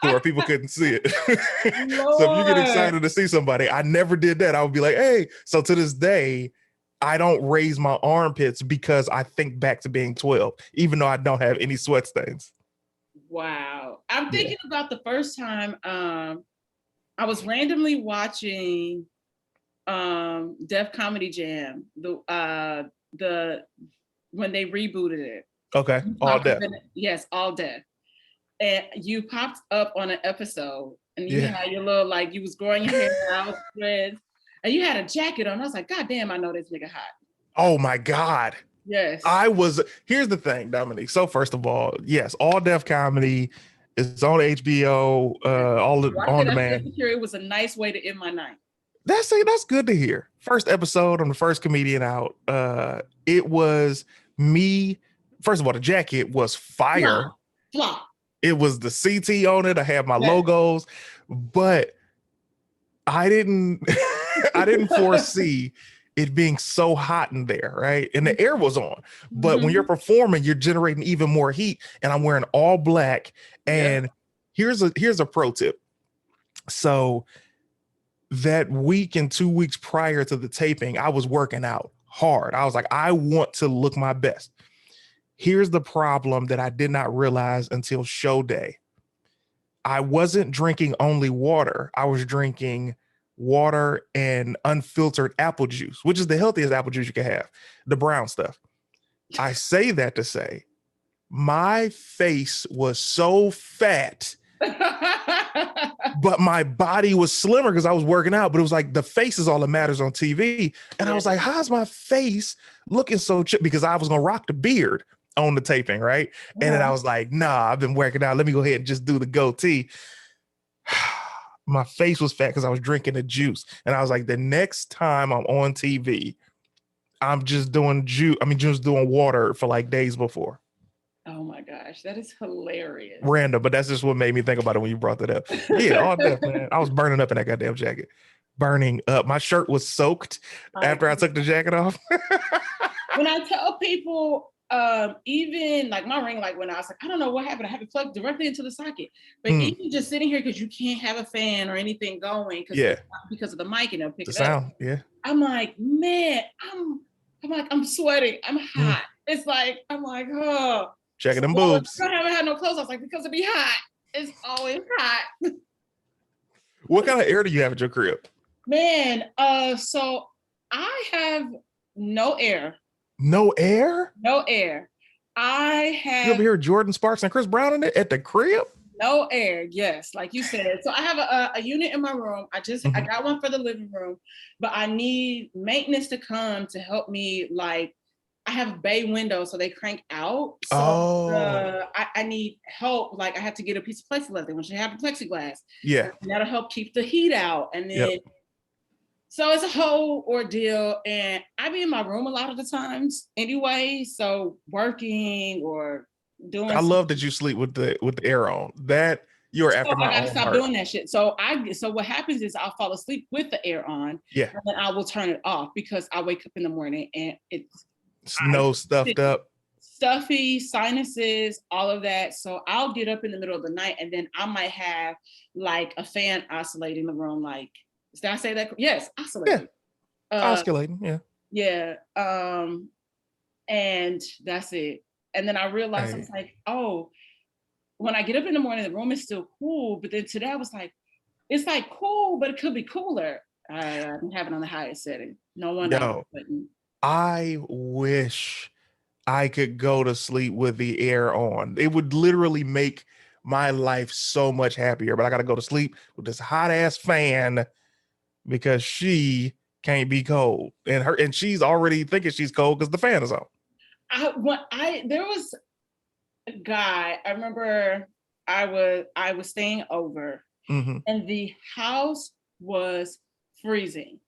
where people couldn't see it. So if you get Lord. excited to see somebody, I never did that. I would be like, hey. So to this day, I don't raise my armpits because I think back to being 12, even though I don't have any sweat stains. Wow. I'm Yeah. thinking about the first time I was randomly watching Def Comedy Jam, the when they rebooted it. Okay. All deaf. Yes, all deaf. And you popped up on an episode and you Yeah. had your little, like, you was growing your hair out, and you had a jacket on. I was like, God damn, I know this nigga hot. Oh my God. Yes. Here's the thing, Dominique. So first of all, yes, all deaf comedy is on HBO, all on demand. It was a nice way to end my night. That's good to hear. First episode, I'm the first comedian out. It was me. First of all, the jacket was fire. Flop. It was the CT on it. I had my logos, but I didn't I didn't foresee it being so hot in there, right? And the air was on. But when you're performing, you're generating even more heat. And I'm wearing all black. And here's a pro tip. So that week and 2 weeks prior to the taping, I was working out hard. I was like, I want to look my best. Here's the problem that I did not realize until show day. I wasn't drinking only water. I was drinking water and unfiltered apple juice, which is the healthiest apple juice you can have, the brown stuff. I say that to say my face was so fat, but my body was slimmer because I was working out. But it was like the face is all that matters on TV. And I was like, how's my face looking so chip? Because I was going to rock the beard on the taping, right? And then I was like, nah, I've been working out. Let me go ahead and just do the goatee. My face was fat because I was drinking the juice. And I was like, the next time I'm on TV, I'm just doing juice. I mean, just doing water for like days before. Oh my gosh, that is hilarious. Random, but that's just what made me think about it when you brought that up. Yeah, all deaf, man. I was burning up in that goddamn jacket. Burning up. My shirt was soaked after I took the jacket off. When I tell people, even like my ring light went out, I was like, I don't know what happened. I have it plugged directly into the socket. But even just sitting here, because you can't have a fan or anything going because of the mic and it'll pick the it sound, up. yeah. I'm like, man, I'm sweating. I'm hot. It's like, I'm like, oh. Checking them boobs. I haven't had no clothes. I was like, because it be hot. It's always hot. What kind of air do you have at your crib? Man, so I have no air. No air? No air. I have. You ever hear Jordan Sparks and Chris Brown in it at the crib? No air, yes, like you said. So I have a unit in my room. I got one for the living room, but I need maintenance to come to help me. Like, I have bay windows, so they crank out. So I need help. Like, I have to get a piece of plexiglass. They want you to have a plexiglass. Yeah. And that'll help keep the heat out. And then, so it's a whole ordeal. And I be in my room a lot of the times anyway. So working or doing. I love that you sleep with the air on. That you're after my own heart. I gotta stop doing that shit. So what happens is I'll fall asleep with the air on. Yeah. And then I will turn it off because I wake up in the morning and it's stuffed up. Stuffy, sinuses, all of that. So I'll get up in the middle of the night and then I might have like a fan oscillating the room. Like, did I say that? Yes, oscillating. Yeah. Oscillating, yeah. Yeah. And that's it. And then I realized I was like, oh, when I get up in the morning, the room is still cool. But then today I was like, it's like cool, but it could be cooler. I have it on the highest setting. No one knows. I wish I could go to sleep with the air on. It would literally make my life so much happier. But I got to go to sleep with this hot ass fan because she can't be cold, and she's already thinking she's cold because the fan is on. There was a guy. I remember I was staying over, and the house was freezing,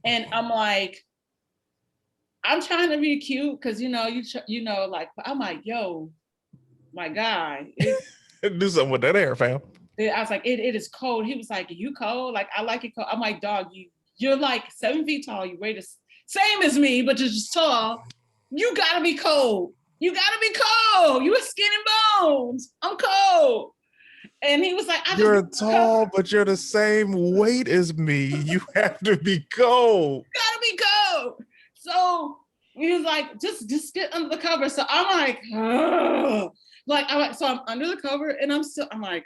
and I'm like, I'm trying to be cute because like I'm like, yo, my guy, do something with that air, fam. I was like, it is cold. He was like, you cold? Like, I like it cold. I'm like, dog, you're like 7 feet tall. You weigh the same as me, but you're just tall. You gotta be cold. You gotta be cold. You a skin and bones. I'm cold. And he was like, I just You're tall, but you're the same weight as me. You have to be cold. gotta be cold. So he was like, just get under the cover. So I'm like, ugh. So I'm under the cover and I'm like,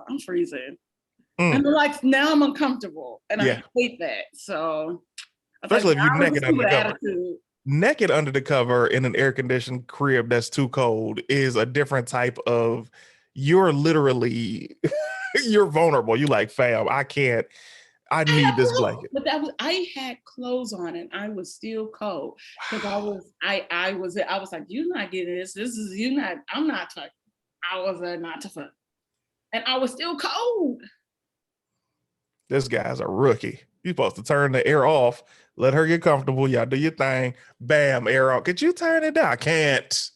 I'm freezing. And they're like, now I'm uncomfortable. And I hate that. So especially if you're naked under the cover. attitude. Naked under the cover in an air conditioned crib that's too cold is a different type of, you're literally you're vulnerable. You like, fam, I need this blanket. But I had clothes on and I was still cold because I was like, you're not getting this. This is you not. I'm not touching. I was not to fuck, and I was still cold. This guy's a rookie. You're supposed to turn the air off, let her get comfortable. Y'all do your thing. Bam, air off. Could you turn it down? I can't.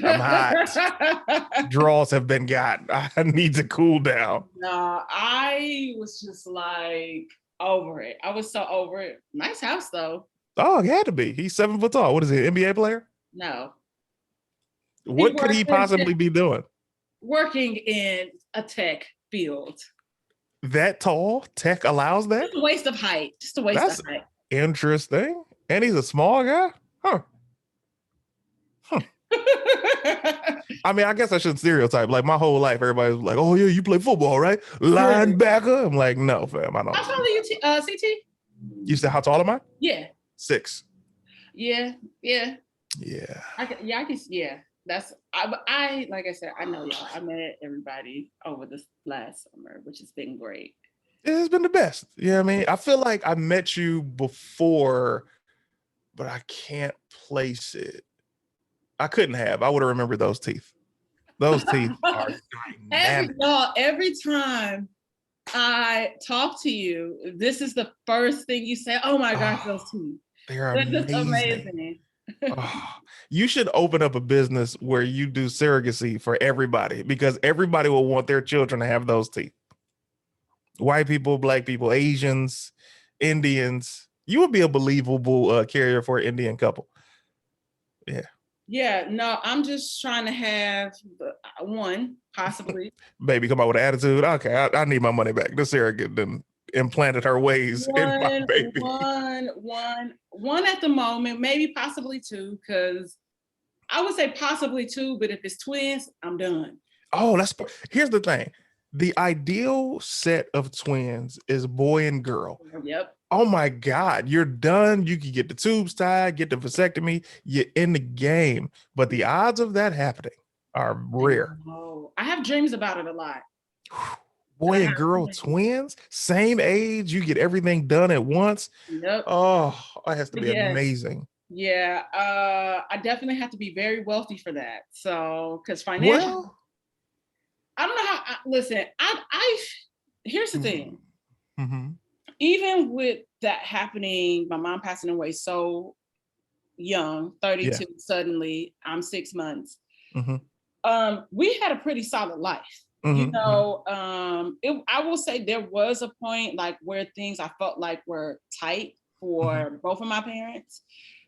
I'm hot. Draws have been got. I need to cool down. No, I was just like over it. I was so over it. Nice house though. Oh, it had to be. He's 7 foot tall. What is he, an NBA player? No. What could he possibly be doing? Working in a tech field. That tall? Tech allows that? Just a waste of height. Just a waste of height. Interesting. And he's a small guy? Huh. I mean, I guess I shouldn't stereotype. Like my whole life, everybody's like, "Oh yeah, you play football, right? Linebacker." I'm like, "No, fam, I don't." How tall are you, CT? You said, how tall am I? Yeah. 6. Yeah. Yeah. I can. Yeah. That's I like I said, I know y'all. I met everybody over this last summer, which has been great. It's been the best. You know what I mean? I feel like I met you before, but I can't place it. I couldn't have. I would have remembered those teeth. Those teeth are dynamic. Every time I talk to you, this is the first thing you say. Oh my gosh, those teeth. They're amazing. You should open up a business where you do surrogacy for everybody, because everybody will want their children to have those teeth. White people, black people, Asians, Indians. You would be a believable carrier for an Indian couple. Yeah. Yeah, no, I'm just trying to have one, possibly. Baby, come out with an attitude. Okay, I need my money back. This surrogate then implanted her ways in my baby. One at the moment, maybe possibly 2, because I would say possibly 2, but if it's twins, I'm done. Oh, here's the thing. The ideal set of twins is boy and girl. Yep. Oh my God, you're done. You can get the tubes tied, get the vasectomy, you're in the game. But the odds of that happening are rare. I have dreams about it a lot. Boy and girl twins, same age, you get everything done at once. Yep. Oh, that has to be amazing. Yeah, I definitely have to be very wealthy for that. So, because financially, I don't know how. Listen, here's the thing. Mm-hmm. Even with that happening, my mom passing away so young, 32, suddenly, I'm 6 months. Mm-hmm. We had a pretty solid life. Mm-hmm. You know, I will say there was a point like where things I felt like were tight for both of my parents,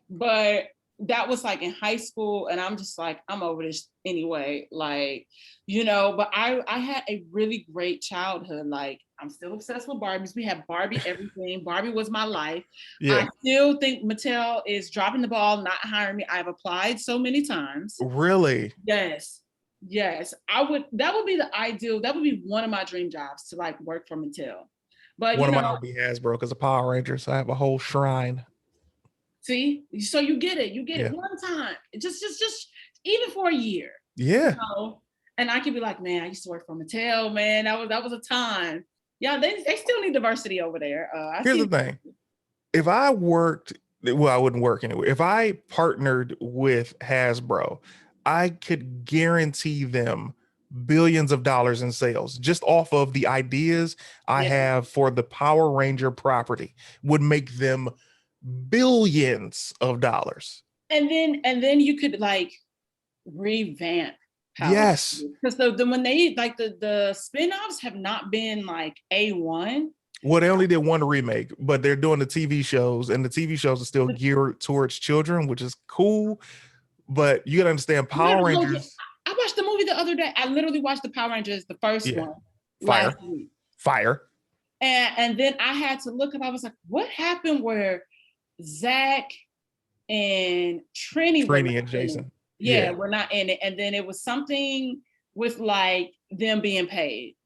but that was like in high school, and I'm just like, I'm over this anyway, like, you know. But I had a really great childhood. Like, I'm still obsessed with Barbies. We had Barbie everything. Barbie was my life. I still think Mattel is dropping the ball, not hiring me. I've applied so many times. Really? Yes. That would be the ideal. That would be one of my dream jobs, to like work for Mattel. But one of mine would be Hasbro, because of Power Rangers. I have a whole shrine. See, so you get it one time, just even for a year. Yeah. You know? And I could be like, man, I used to work for Mattel, man. That was a time. Yeah, they still need diversity over there. Here's the thing. If I worked, well, I wouldn't work anyway. If I partnered with Hasbro, I could guarantee them billions of dollars in sales just off of the ideas I have for the Power Ranger property. Would make them billions of dollars. And then you could like revamp Power. Yes, because when they like the spin-offs have not been like A1. Well, they only did one remake, but they're doing the TV shows, and the TV shows are still geared towards children, which is cool. But you gotta understand, Power Rangers. I watched the movie the other day. I literally watched the Power Rangers, the first Yeah, one, last fire, week. fire. And then I had to look up, I was like, what happened where Zach and Trini were Trini not and in it? Jason. Yeah, Yeah. we're not in it. And then it was something with like them being paid.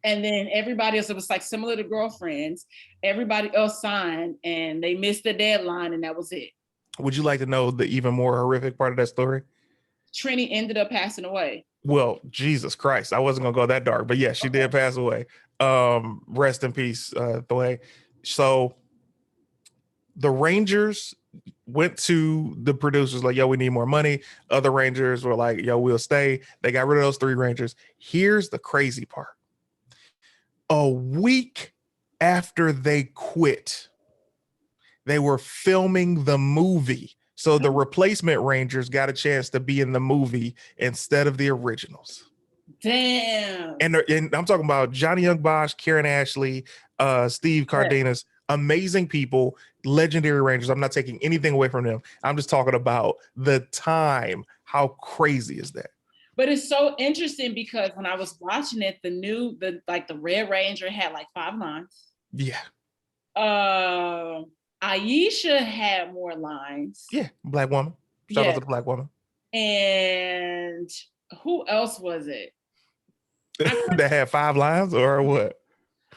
And then everybody else, it was like similar to Girlfriends. Everybody else signed and they missed the deadline, and that was it. Would you like to know the even more horrific part of that story? Trini ended up passing away. Well, Jesus Christ, I wasn't gonna go that dark, but yes, she did pass away. Rest in peace, Thway. So the Rangers went to the producers like, yo, we need more money. Other Rangers were like, yo, we'll stay. They got rid of those 3 Rangers. Here's the crazy part. A week after they quit, they were filming the movie. So the replacement Rangers got a chance to be in the movie instead of the originals. Damn. And I'm talking about Johnny Young Bosch, Karen Ashley, Steve Cardenas, amazing people, legendary Rangers. I'm not taking anything away from them. I'm just talking about the time. How crazy is that? But it's so interesting because when I was watching it, the Red Ranger had like 5 lines. Yeah. Aisha had more lines. Yeah, Black woman. Shout out to the Black woman. And who else was it? That had 5 lines or what?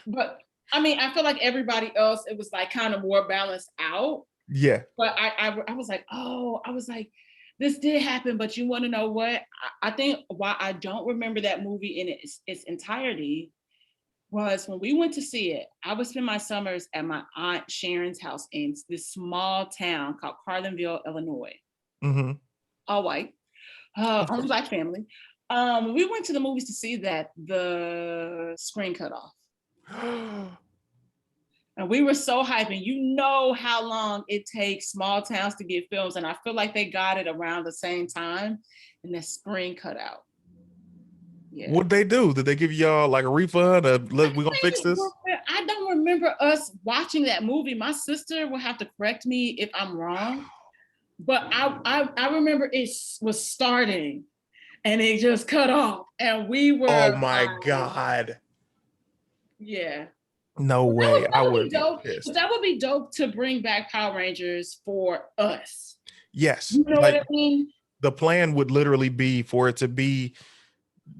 But I mean, I feel like everybody else, it was like kind of more balanced out. Yeah. But I was like, oh, I was like, this did happen, but you want to know what? I think why I don't remember that movie in its entirety was when we went to see it. I would spend my summers at my aunt Sharon's house in this small town called Carlinville, Illinois. Mm-hmm. All white, only Black family. We went to the movies to see that, the screen cut off. And we were so hyped, and you know how long it takes small towns to get films, and I feel like they got it around the same time, and the screen cut out. Yeah. What'd they do? Did they give y'all like a refund? We're gonna fix this? I don't remember us watching that movie. My sister will have to correct me if I'm wrong, but I remember it was starting, and it just cut off, and we were. Oh my God! Yeah. No way. I would be dope. pissed. That would be dope to bring back Power Rangers for us. Yes. You know what I mean? The plan would literally be for it to be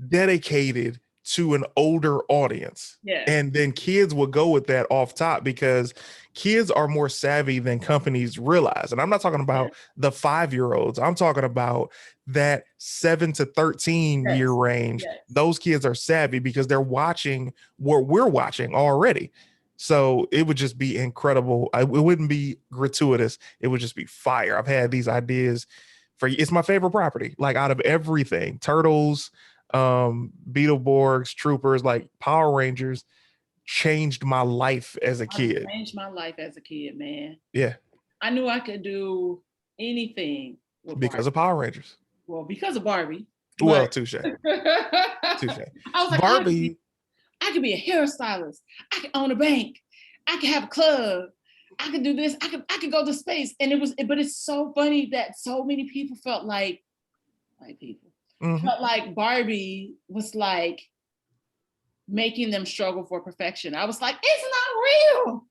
dedicated to an older audience. Yeah. And then kids would go with that off top because kids are more savvy than companies realize. And I'm not talking about the 5-year-olds. I'm talking about that 7 to 13 year range. Yes. Those kids are savvy because they're watching what we're watching already. So it would just be incredible. It wouldn't be gratuitous. It would just be fire. I've had these ideas it's my favorite property. Like out of everything, Turtles, Beetleborgs, Troopers, like Power Rangers changed my life as a kid. Changed my life as a kid, man. Yeah. I knew I could do anything because of Power Rangers. Well, because of Barbie. Well, touche. Touche. I was like, Barbie. I could be a hairstylist. I could own a bank. I could have a club. I could do this. I could go to space. And but it's so funny that so many people felt like white people. Mm-hmm. Felt like Barbie was like making them struggle for perfection. I was like, it's not real.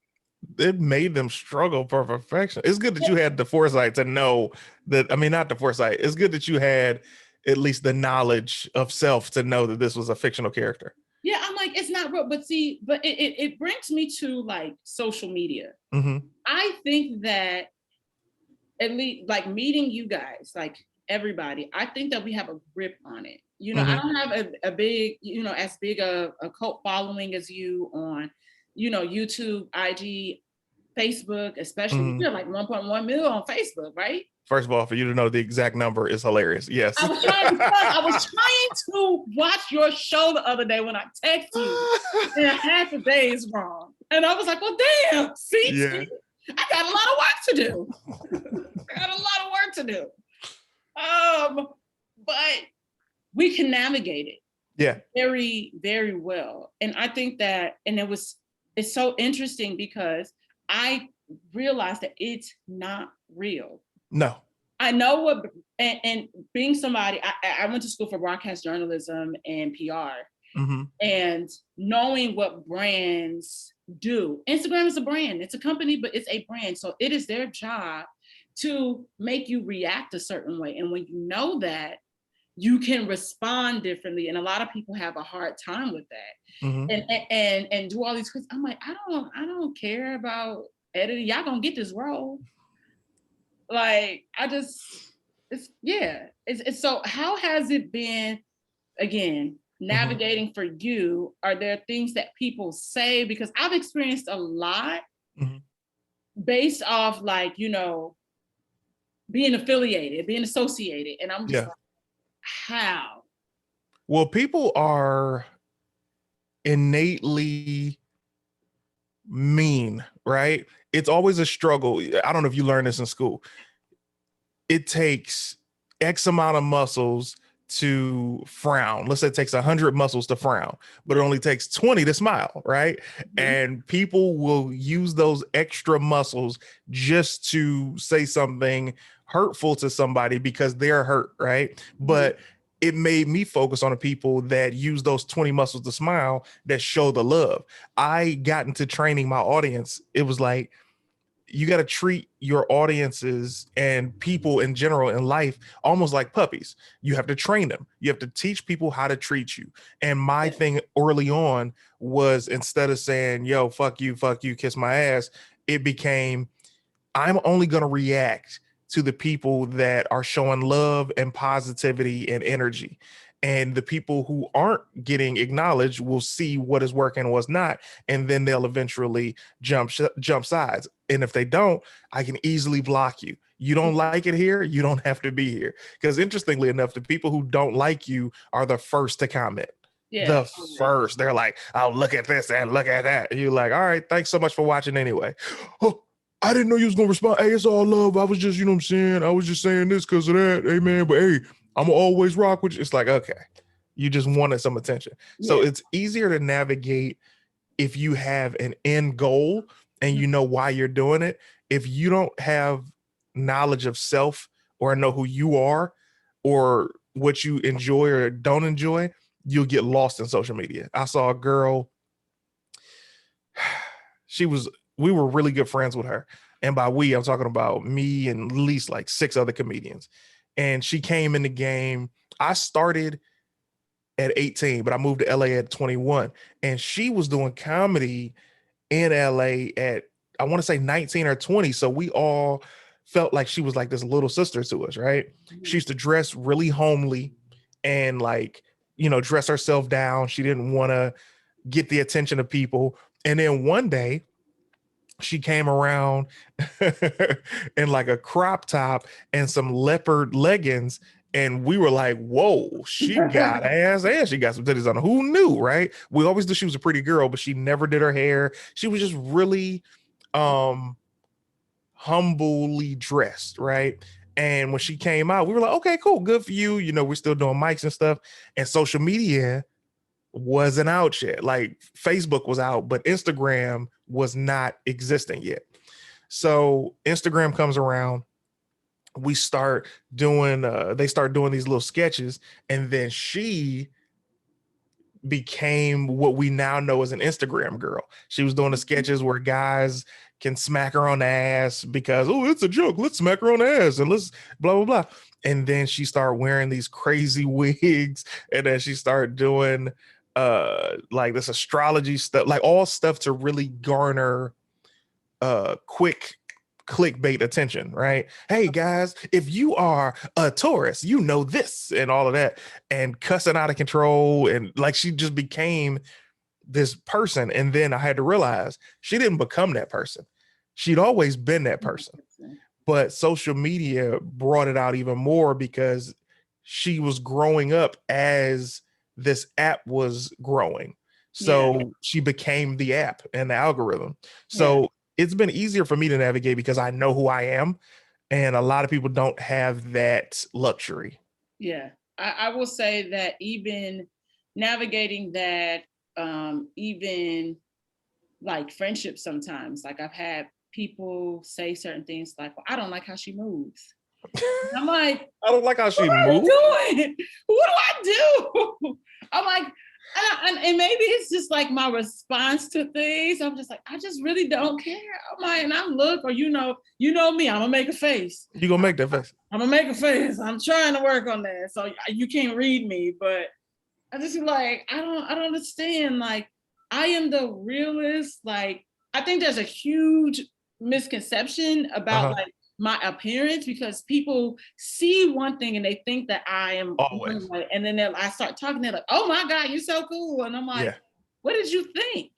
It made them struggle for perfection. It's good that you had the foresight to know that. I mean, not the foresight. It's good that you had at least the knowledge of self to know that this was a fictional character. Yeah, I'm like, it's not real. But see, but it brings me to like social media. Mm-hmm. I think that at least like meeting you guys, like everybody, I think that we have a grip on it. You know, mm-hmm. I don't have a big, you know, as big a cult following as you on, you know, YouTube, IG, Facebook, especially. Mm-hmm. You're like 1.1 million on Facebook, right? First of all, for you to know the exact number is hilarious. Yes. I was trying to watch your show the other day when I texted you, and half the day is wrong. And I was like, well, damn, see, I got a lot of work to do. But we can navigate it. Yeah. Very, very well. And I think that, and it's so interesting because I realized that it's not real. No. I know what, and being somebody, I went to school for broadcast journalism and PR, Mm-hmm. and knowing what brands do. Instagram is a brand, it's a company, but it's a brand. So it is their job to make you react a certain way. And when you know that, you can respond differently. And a lot of people have a hard time with that. Mm-hmm. And do all these quizzes. I'm like, I don't care about editing. Y'all gonna get this role. Like, it's so how has it been again navigating for you? Are there things that people say? Because I've experienced a lot Mm-hmm. based off, like, being affiliated, being associated, and I'm just Yeah. like, how? Well, people are innately mean, right? It's always a struggle. I don't know if you learned this in school. It takes X amount of muscles to frown. Let's say it takes 100 muscles to frown, but it only takes 20 to smile, right? Mm-hmm. And people will use those extra muscles just to say something hurtful to somebody because they're hurt, right? Mm-hmm. But it made me focus on the people that use those 20 muscles to smile, that show the love. I got into training my audience. It was like, you got to treat your audiences and people in general in life almost like puppies. You have to train them. You have to teach people how to treat you. And my thing early on was, instead of saying, yo, fuck you, kiss my ass, it became, I'm only going to react to the people that are showing love and positivity and energy. And the people who aren't getting acknowledged will see what is working and what's not, and then they'll eventually jump sides. And if they don't, I can easily block you. You don't like it here, you don't have to be here. Because interestingly enough, the people who don't like you are the first to comment. Yeah. The first. They're like, oh, look at this and look at that. And you're like, all right, thanks so much for watching anyway. Oh, I didn't know you was gonna respond. Hey, it's all love. I was just, you know what I'm saying? I was just saying this because of that. Hey, man, but hey, I'm always rock with you. It's like, okay, you just wanted some attention. So it's easier to navigate if you have an end goal and you know why you're doing it. If you don't have knowledge of self, or know who you are, or what you enjoy or don't enjoy, you'll get lost in social media. I saw a girl, we were really good friends with her. And by we, I'm talking about me and at least like 6 other comedians. And she came in the game. I started at 18, but I moved to LA at 21. And she was doing comedy in LA at, I want to say 19 or 20. So we all felt like she was like this little sister to us, right? Mm-hmm. She used to dress really homely and like, dress herself down. She didn't want to get the attention of people. And then one day she came around in like a crop top and some leopard leggings. And we were like, whoa, she got ass and she got some titties on her. Who knew, right? We always knew she was a pretty girl, but she never did her hair. She was just really humbly dressed, right? And when she came out, we were like, okay, cool, good for you. We're still doing mics and stuff. And social media wasn't out yet. Like Facebook was out, but Instagram was not existing yet. So Instagram comes around, we start doing they start doing these little sketches, and then she became what we now know as an Instagram girl. She was doing the sketches where guys can smack her on the ass because, oh, it's a joke, let's smack her on the ass and let's blah blah blah. And then she started wearing these crazy wigs, and then she started doing like this astrology stuff, like all stuff to really garner quick clickbait attention, right? Hey guys, if you are a Taurus, you know this and all of that, and cussing out of control. And like, she just became this person. And then I had to realize she didn't become that person. She'd always been that person, but social media brought it out even more because she was growing up as this app was growing. So she became the app and the algorithm. So it's been easier for me to navigate because I know who I am. And a lot of people don't have that luxury. Yeah. I will say that even navigating that, even like friendships sometimes. Like I've had people say certain things like, well, I don't like how she moves. I'm like, I don't like how she what are you moves. doing? What do I do? I'm like, and maybe it's just like my response to things. I'm just like, I just really don't care. I'm like, and I look, or you know me, I'm gonna make a face. You gonna make that face? I'm gonna make a face. I'm trying to work on that. So you can't read me, but I just like, I don't understand. Like, I am the realist. Like, I think there's a huge misconception about like my appearance, because people see one thing and they think that I am one Always. way, and then I start talking, they're like, oh my God, you're so cool. And I'm like, Yeah. what did you think?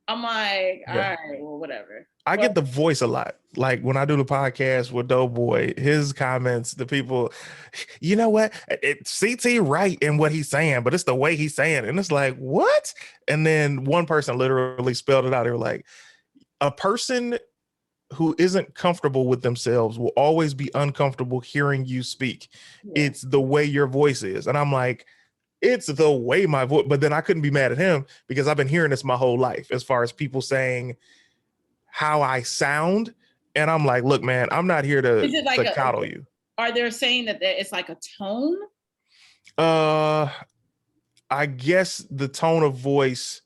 I'm like, all Yeah. right, well, whatever. I But get the voice a lot. Like when I do the podcast with Doughboy, his comments, the people, you know what? CT right in what he's saying, but it's the way he's saying it. And it's like, what? And then one person literally spelled it out. They were like, a person who isn't comfortable with themselves will always be uncomfortable hearing you speak. yeah. It's the way your voice is. And I'm like, it's the way my voice, but then I couldn't be mad at him because I've been hearing this my whole life as far as people saying how I sound. And I'm like, look, man, I'm not here Is it like to coddle you. are they saying that it's like a tone? Uh, I guess the tone of voice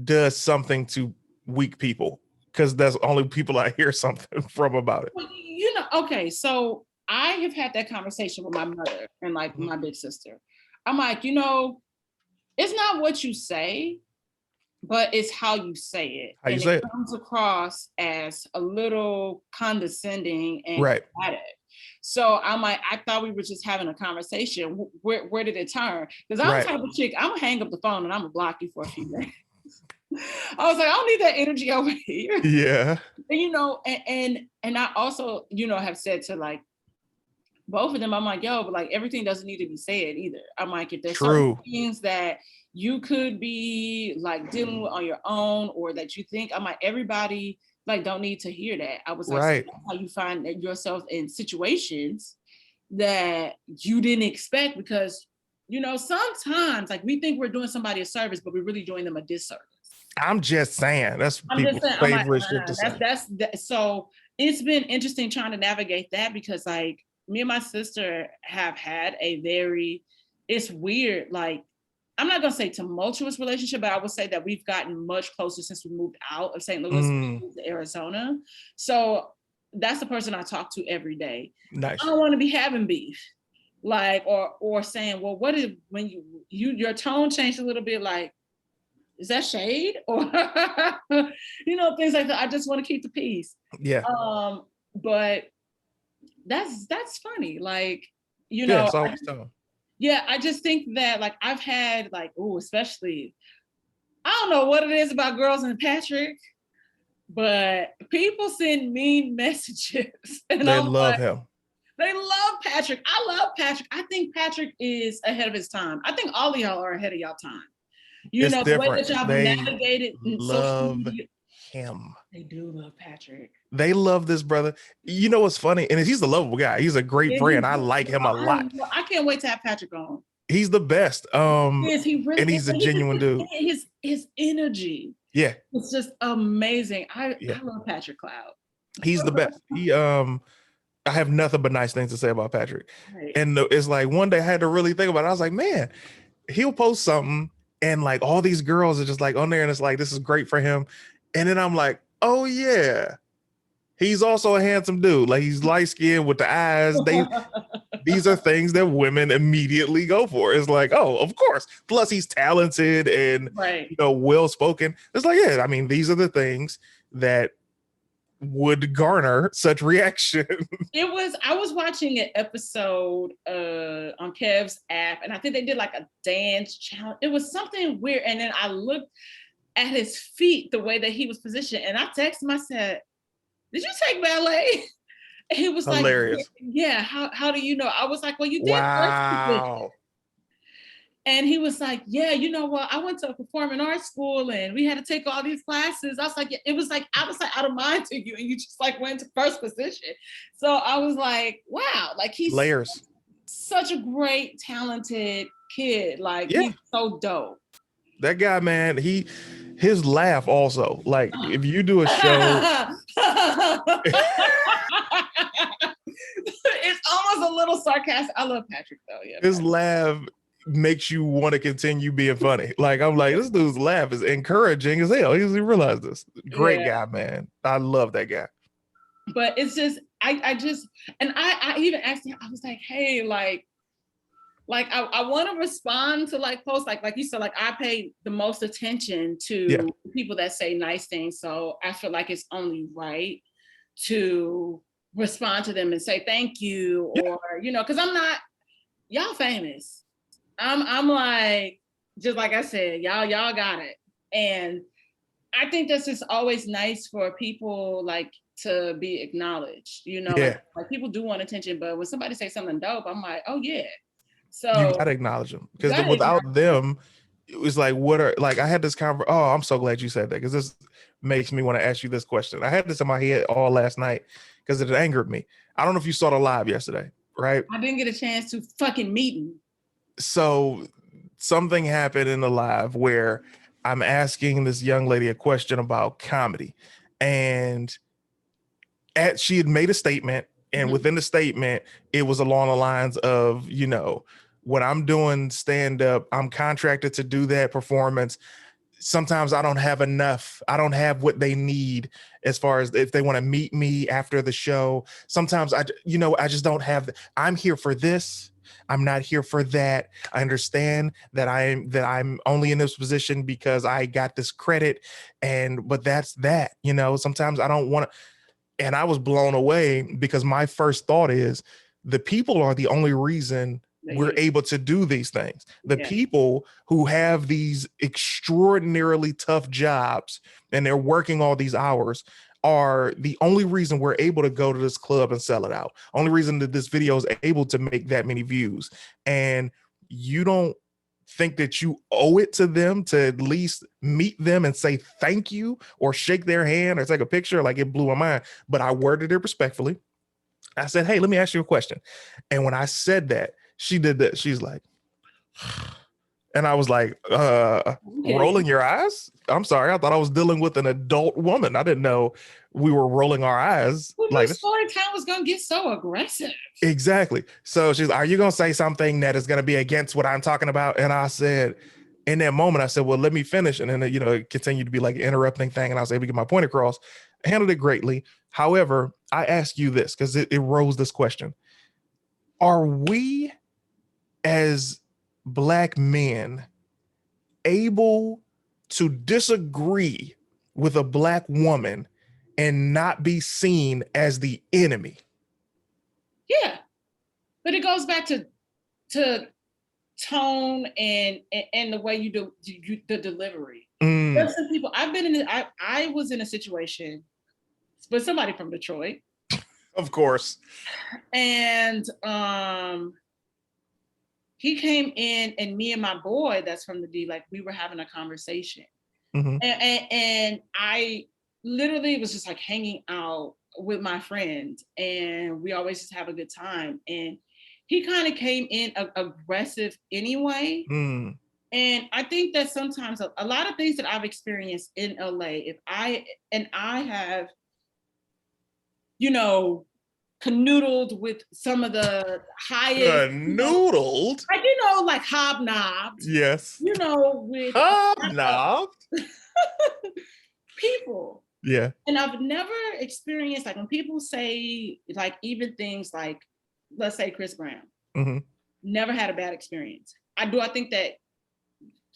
does something to weak people because that's only people I hear something from about it. Well, okay, so I have had that conversation with my mother and like my big sister. I'm like, it's not what you say, but it's how you say it. How you And say it it? comes across as a little condescending and Right. combative. So I'm like, I thought we were just having a conversation. Where did it turn? Because I'm the Right. type of chick, I'm gonna hang up the phone and I'm gonna block you for a few days. I was like, I don't need that energy over here. Yeah. And I also, have said to like both of them, I'm like, yo, but like everything doesn't need to be said either. I'm like, if there's certain True. things that you could be like dealing with on your own, or that you think, I'm like, everybody like don't need to hear that. I was like, so Right. that's how you find yourself in situations that you didn't expect, because sometimes like we think we're doing somebody a service, but we're really doing them a disservice. I'm just saying that's I'm just people's saying, I'm like, favorite shit to say. so it's been interesting trying to navigate that, because like me and my sister have had a very, it's weird, like I'm not gonna say tumultuous relationship, but I would say that we've gotten much closer since we moved out of St. Louis to Arizona. So that's the person I talk to every day. Nice. I don't want to be having beef, like, or saying, well, what if when your tone changed a little bit, like, is that shade? Or things like that. I just want to keep the peace. Yeah. But that's funny. Like, Yeah, it's always tone. yeah, I just think that like I've had like, especially, I don't know what it is about girls and Patrick, but people send mean messages. And They I'm love like, him. they love Patrick. I love Patrick. I think Patrick is ahead of his time. I think all of y'all are ahead of y'all time. It's The way that different. y'all They navigated in social love media. him. They do love Patrick. They love this brother. You know what's funny? And he's a lovable guy. He's a great friend. I like him a lot. I can't wait to have Patrick on. He's the best. Yes, he really and he's a genuine dude. His energy. Yeah. It's just amazing. I love Patrick Cloud. He's the best. I have nothing but nice things to say about Patrick. Right. And it's like one day I had to really think about it. I was like, man, he'll post something and like all these girls are just like on there and it's like, this is great for him. And then I'm like, oh yeah, he's also a handsome dude. Like he's light skinned with the eyes. These are things that women immediately go for. It's like, oh, of course. Plus he's talented and well spoken. It's like, yeah, I mean, these are the things that would garner such reaction. I was watching an episode on Kev's app, and I think they did like a dance challenge. It was something weird. And then I looked at his feet, the way that he was positioned, and I texted him, I said, did you take ballet? And he was hilarious. Like, yeah, how do you know? I was like, well, you did. Wow. And he was like, yeah, you know what? I went to a performing arts school and we had to take all these classes. I was like, it was like out of mind to you. And you just like went to first position. So I was like, wow, like he's layers. Such a great, talented kid. Like he's so dope. That guy, man, His laugh also, like if you do a show, It's almost a little sarcastic. I love Patrick though. Yeah. his laugh makes you want to continue being funny. Like I'm like, this dude's laugh is encouraging as hell. He doesn't realize this. Great Yeah. guy, man. I love that guy. But it's just, I just, and I even asked him, I was like, hey, I want to respond to like posts, like you said, like I pay the most attention Yeah. to people that say nice things. So I feel like it's only right to respond to them and say thank you, Yeah. or, cause I'm not, y'all famous. I'm like, just like I said, y'all got it. And I think that's just always nice for people like to be acknowledged, Yeah. like people do want attention, but when somebody say something dope, I'm like, oh yeah. You So gotta acknowledge them you because gotta without them, it was like, what are like I had this conversation. Oh, I'm so glad you said that because this makes me want to ask you this question. I had this in my head all last night because it angered me. I don't know if you saw the live yesterday, right? I didn't get a chance to fucking meet him. So something happened in the live where I'm asking this young lady a question about comedy, and she had made a statement, and within the statement, it was along the lines of, when I'm doing stand up, I'm contracted to do that performance. Sometimes I don't have enough. I don't have what they need as far as if they want to meet me after the show. Sometimes I just don't have. I'm here for this. I'm not here for that. I understand that I'm only in this position because I got this credit, but that's that. Sometimes I don't want to. And I was blown away because my first thought is the people are the only reason we're able to do these things. The people who have these extraordinarily tough jobs and they're working all these hours are the only reason we're able to go to this club and sell it out. Only reason that this video is able to make that many views. And you don't think that you owe it to them to at least meet them and say thank you or shake their hand or take a picture. Like, it blew my mind, but I worded it respectfully. I said, hey, let me ask you a question. And when I said that, she did that. She's like, and I was like, rolling your eyes? I'm sorry. I thought I was dealing with an adult woman. I didn't know we were rolling our eyes. Who knew Like, story time was gonna get so aggressive? exactly. So she's, are you going to say something that is going to be against what I'm talking about? And I said, in that moment, I said, well, let me finish. And then, it continued to be like an interrupting thing. And I was able to get my point across. I handled it greatly. However, I ask you this because it rose this question. Are we as Black men able to disagree with a Black woman and not be seen as the enemy? Yeah, but it goes back to tone and the way you do the delivery. There's some people I've been in. I was in a situation with somebody from Detroit, of course, and he came in, and me and my boy that's from the D, like we were having a conversation, and I literally was just like hanging out with my friend, and we always just have a good time. And he kind of came in aggressive anyway. And I think that sometimes a lot of things that I've experienced in LA, I have, canoodled with some of the highest, noodled, like, like hobnobbed, yes, with hobnobbed people. Yeah. And I've never experienced, like, when people say, like, even things like, let's say Chris Brown, never had a bad experience. I think that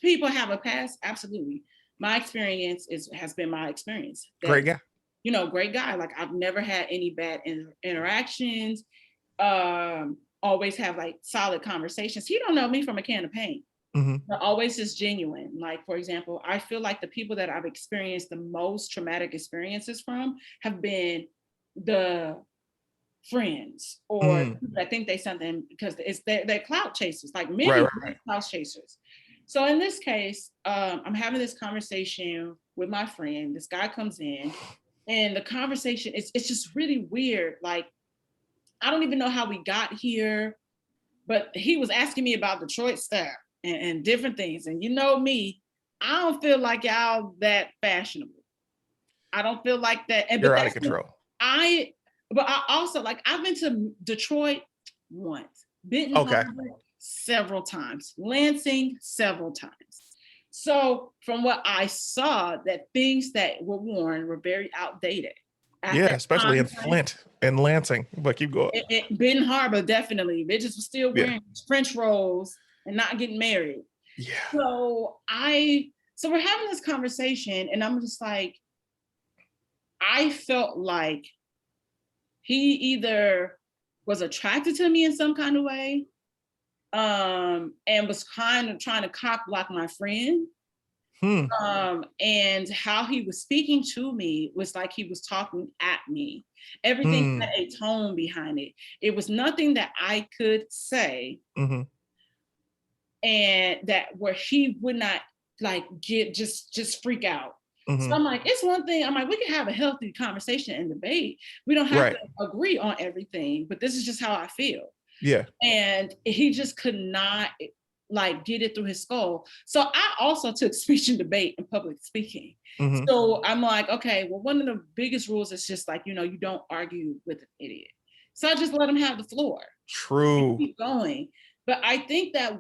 people have a past, absolutely. My experience has been my experience. Great guy. Great guy. Like, I've never had any bad interactions. Always have like solid conversations. He don't know me from a can of paint. But always just genuine. Like, for example, I feel like the people that I've experienced the most traumatic experiences from have been the friends or I think they something because they're clout chasers, like many clout chasers. So in this case, I'm having this conversation with my friend. This guy comes in, and the conversation it's just really weird. Like, I don't even know how we got here, but he was asking me about Detroit stuff and different things. And me, I don't feel like y'all that fashionable. I don't feel like that. And You're but out of that's control. but I also like I've been to Detroit once, Benton Okay. Harbor several times, Lansing several times. So from what I saw, that things that were worn were very outdated at Yeah, that especially in time frame. Flint and Lansing. But keep going. Benton Harbor, definitely. Bitches were still Yeah. wearing French rolls and not getting married. Yeah. So we're having this conversation, and I'm just like, I felt like he either was attracted to me in some kind of way, and was kind of trying to cock block my friend. Hmm. And how he was speaking to me was like he was talking at me. Everything Hmm. had a tone behind it. It was nothing that I could say, Mm-hmm. and that where he would not like get just freak out. So Mm-hmm. I'm like, it's one thing. I'm like, we can have a healthy conversation and debate. We don't have Right. to agree on everything, but this is just how I feel. Yeah. And he just could not like get it through his skull. So I also took speech and debate and public speaking. Mm-hmm. So I'm like, okay, well, one of the biggest rules is just like, you don't argue with an idiot. So I just let him have the floor and True. keep going. But I think that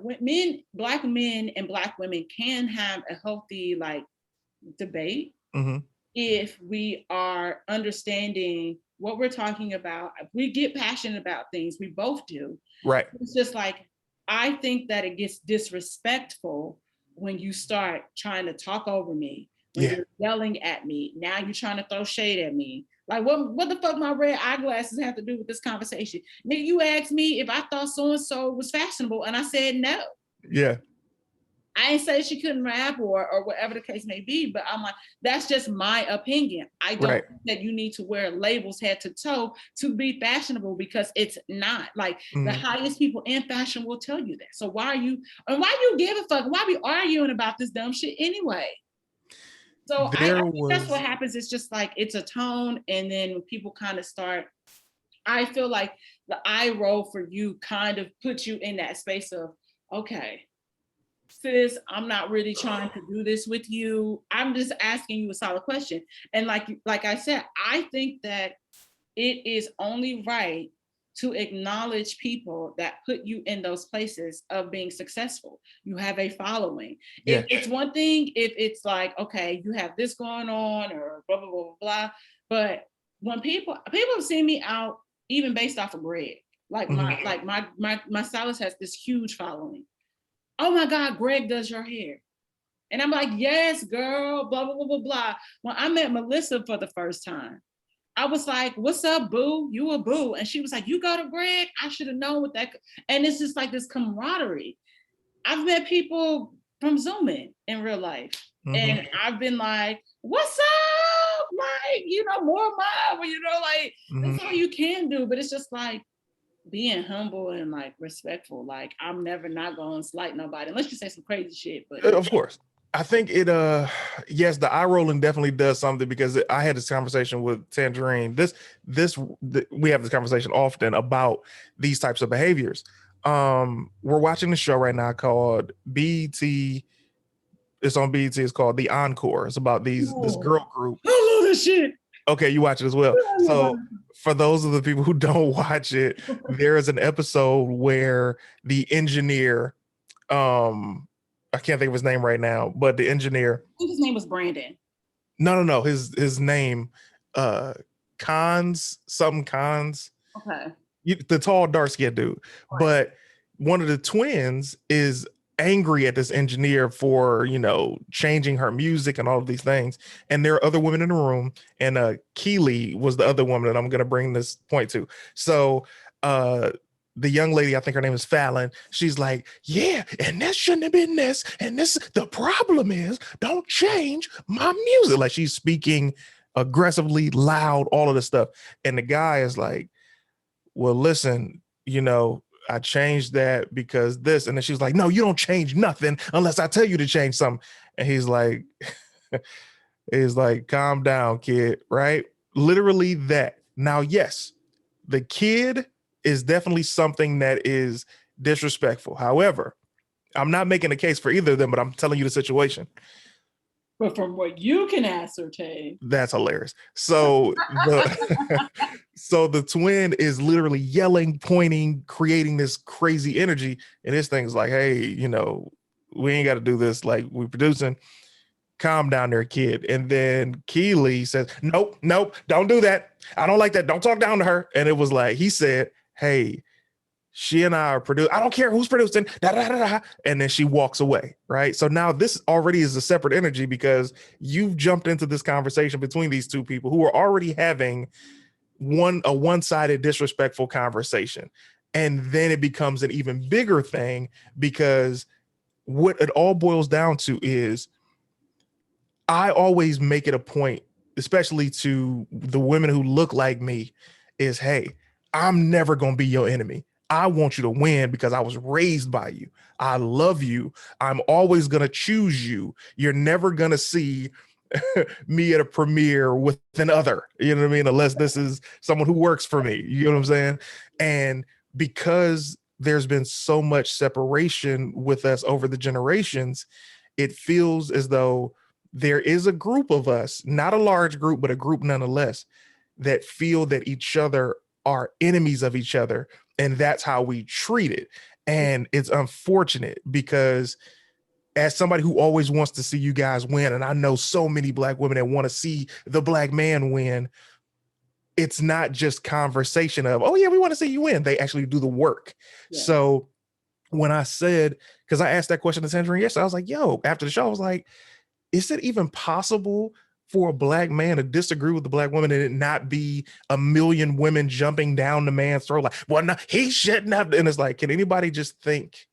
Black men and Black women can have a healthy like debate Mm-hmm. if we are understanding what we're talking about. If we get passionate about things, we both do. Right. It's just like, I think that it gets disrespectful when you start trying to talk over me, when Yeah. you're yelling at me. Now you're trying to throw shade at me. Like, what the fuck my red eyeglasses have to do with this conversation? Nigga, you asked me if I thought so-and-so was fashionable, and I said no. Yeah. I ain't say she couldn't rap or whatever the case may be, but I'm like, that's just my opinion. I don't Right. think that you need to wear labels head to toe to be fashionable, because it's not. Like, the Mm-hmm. highest people in fashion will tell you that. So why you give a fuck? Why we arguing about this dumb shit anyway? So I There think that's what was. happens. It's just like, it's a tone, and then when people kind of start, I feel like the eye roll for you kind of puts you in that space of, okay, sis, I'm not really trying to do this with you. I'm just asking you a solid question. And like I said, I think that it is only right to acknowledge people that put you in those places of being successful. You have a following. Yeah. It's one thing if it's like, okay, you have this going on or blah blah blah blah blah. But when people have seen me out, even based off of Greg, like Mm-hmm. my stylist has this huge following. Oh my God, Greg does your hair. And I'm like, yes, girl, blah, blah, blah, blah, blah. When I met Melissa for the first time, I was like, what's up, boo? You a boo. And she was like, you go to Greg? I should have known what that. And it's just like this camaraderie. I've met people from Zooming in real life. Mm-hmm. And I've been like, what's up? Like, more love, like, Mm-hmm. that's all you can do. But it's just like, being humble and like respectful. Like, I'm never not gonna slight nobody unless you say some crazy shit. But Of course. I think it yes, the eye rolling definitely does something, because I had this conversation with Tangerine. We have this conversation often about these types of behaviors. We're watching a show right now called BT. It's on BT. It's called The Encore. It's about this girl group. I love this shit. Okay, you watch it as well. So for those of the people who don't watch it, there is an episode where the engineer, I can't think of his name right now, but the engineer. I think his name was Brandon. No. His name, something Cons. Okay. The tall, dark skinned dude. Right. But one of the twins is angry at this engineer for, changing her music and all of these things. And there are other women in the room. And Keely was the other woman that I'm going to bring this point to. So, the young lady, I think her name is Fallon, she's like, yeah, and this shouldn't have been this. And the problem is, don't change my music. Like, she's speaking aggressively, loud, all of this stuff. And the guy is like, well, listen, I changed that because this. And then she's like, no, you don't change nothing unless I tell you to change something. And he's like, calm down, kid, right? Literally that. Now, yes, the kid is definitely something that is disrespectful. However, I'm not making a case for either of them, but I'm telling you the situation. But from what you can ascertain, That's hilarious. So the so the twin is literally yelling, pointing, creating this crazy energy, and this thing's like, hey, we ain't got to do this. Like, we producing. Calm down there, kid. And then Keely says, nope, nope, don't do that. I don't like that. Don't talk down to her. And it was like, he said, hey, she and I are producing. I don't care who's producing. Da, da, da, da. And then she walks away. Right. So now this already is a separate energy because you've jumped into this conversation between these two people who are already having a one-sided disrespectful conversation. And then it becomes an even bigger thing because what it all boils down to is I always make it a point, especially to the women who look like me, is hey, I'm never going to be your enemy. I want you to win because I was raised by you. I love you. I'm always going to choose you. You're never going to see me at a premiere with an other, you know what I mean? Unless this is someone who works for me, you know what I'm saying? And because there's been so much separation with us over the generations, it feels as though there is a group of us, not a large group, but a group nonetheless, that feel that each other are enemies of each other. And that's how we treat it. And it's unfortunate because as somebody who always wants to see you guys win, and I know so many Black women that want to see the Black man win, it's not just conversation of, oh yeah, we want to see you win. They actually do the work. Yeah. So when I said, because I asked that question to Tangerine yesterday, I was like, yo, after the show, I was like, is it even possible for a Black man to disagree with the Black woman and it not be a million women jumping down the man's throat like, well, no, he shouldn't have. And it's like, can anybody just think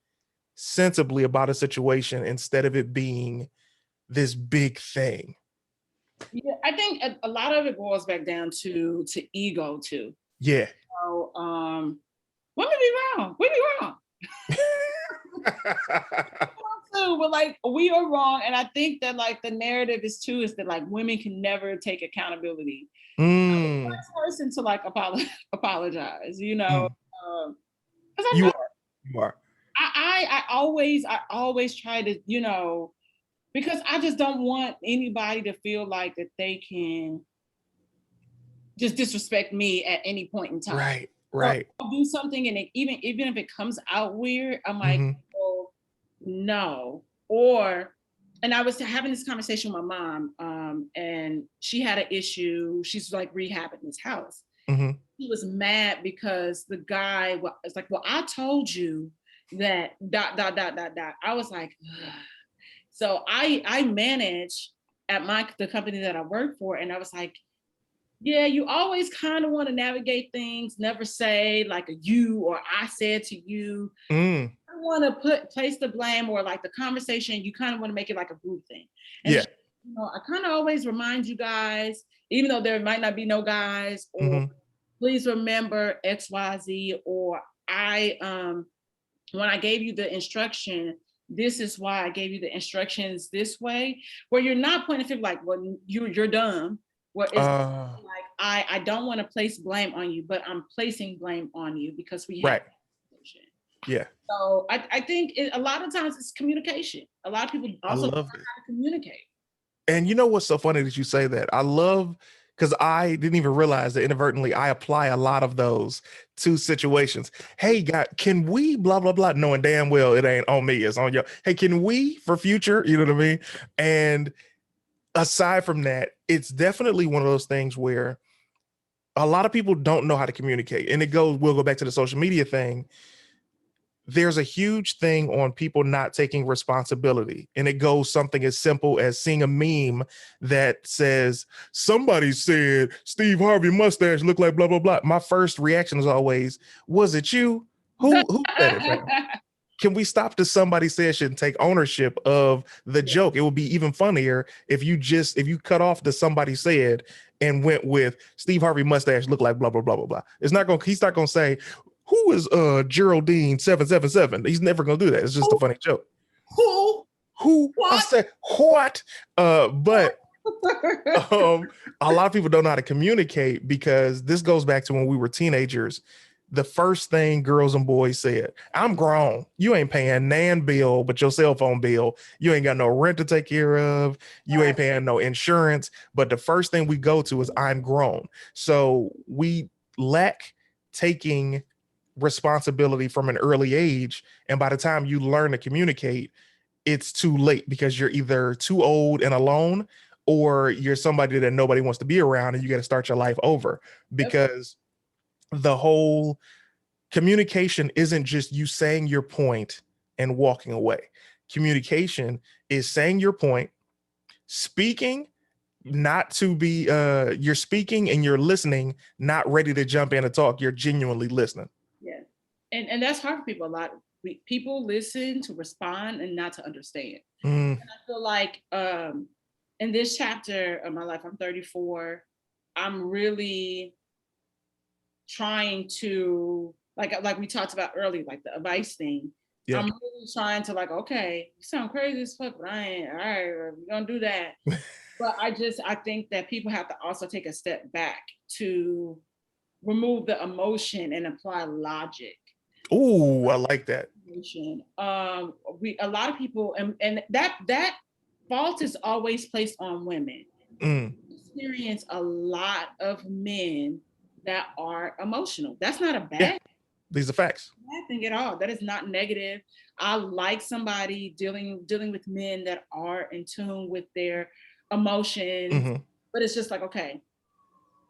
sensibly about a situation instead of it being this big thing? Yeah, I think a lot of it boils back down to ego too. Yeah. So women be wrong. We be wrong. But like we are wrong. And I think that like the narrative is that like women can never take accountability. I'm the first person to like apologize, you know. You are. I always try to, you know, because I just don't want anybody to feel like that they can just disrespect me at any point in time. Right. So I'll do something and even if it comes out weird, I'm like, oh, no. And I was having this conversation with my mom, and she had an issue. She's like rehabbing this house. He was mad because the guy was like, well, I told you that ... I was like, ugh. So I manage at the company that I work for, and I was like, yeah, you always kind of want to navigate things, never say like a you or I said to you. I want to place the blame or like the conversation, you kind of want to make it like a group thing. And yeah. You know, I kind of always remind you guys, even though there might not be no guys, or please remember XYZ, or when I gave you the instruction, this is why I gave you the instructions this way, where you're not pointing finger like, well, you're dumb. Well, it's like I don't want to place blame on you, but I'm placing blame on you because we have yeah. So I think a lot of times it's communication. A lot of people also don't know how to communicate. And you know what's so funny that you say that? I love, because I didn't even realize that inadvertently I apply a lot of those to situations. Hey, God, can we blah, blah, blah, knowing damn well it ain't on me, it's on you. Hey, can we for future? You know what I mean? And aside from that, it's definitely one of those things where a lot of people don't know how to communicate. And we'll go back to the social media thing. There's a huge thing on people not taking responsibility. And it goes something as simple as seeing a meme that says, somebody said Steve Harvey mustache looked like blah, blah, blah. My first reaction is always, was it you? Who said it? Can we stop to somebody said shouldn't take ownership of the joke? It would be even funnier if you cut off the somebody said and went with Steve Harvey mustache look like blah, blah, blah, blah, blah. He's not going to say, who is Geraldine 777? He's never going to do that. It's just a funny joke. Who? What? I said, what? But a lot of people don't know how to communicate because this goes back to when we were teenagers. the first thing girls and boys said, I'm grown. You ain't paying nan bill, but your cell phone bill. You ain't got no rent to take care of. You ain't paying no insurance. But the first thing we go to is I'm grown. So we lack taking responsibility from an early age. And by the time you learn to communicate, it's too late because you're either too old and alone, or you're somebody that nobody wants to be around and you got to start your life over. Because the whole communication isn't just you saying your point and walking away. Communication is saying your point, speaking, not to be you're speaking and you're listening, not ready to jump in and talk. You're genuinely listening. Yeah. And that's hard for people a lot. People listen to respond and not to understand. And I feel like in this chapter of my life, I'm 34, I'm really trying to, like we talked about earlier, like the advice thing. Yeah. I'm really trying to like, okay, you sound crazy as fuck, but I ain't, all right, we're gonna do that. But I think that people have to also take a step back to remove the emotion and apply logic. Oh, I like that. A lot of people, and that fault is always placed on women. Experience a lot of men that are emotional. That's not a bad these are facts. Bad thing at all. That is not negative. I like somebody dealing with men that are in tune with their emotions. But it's just like, okay,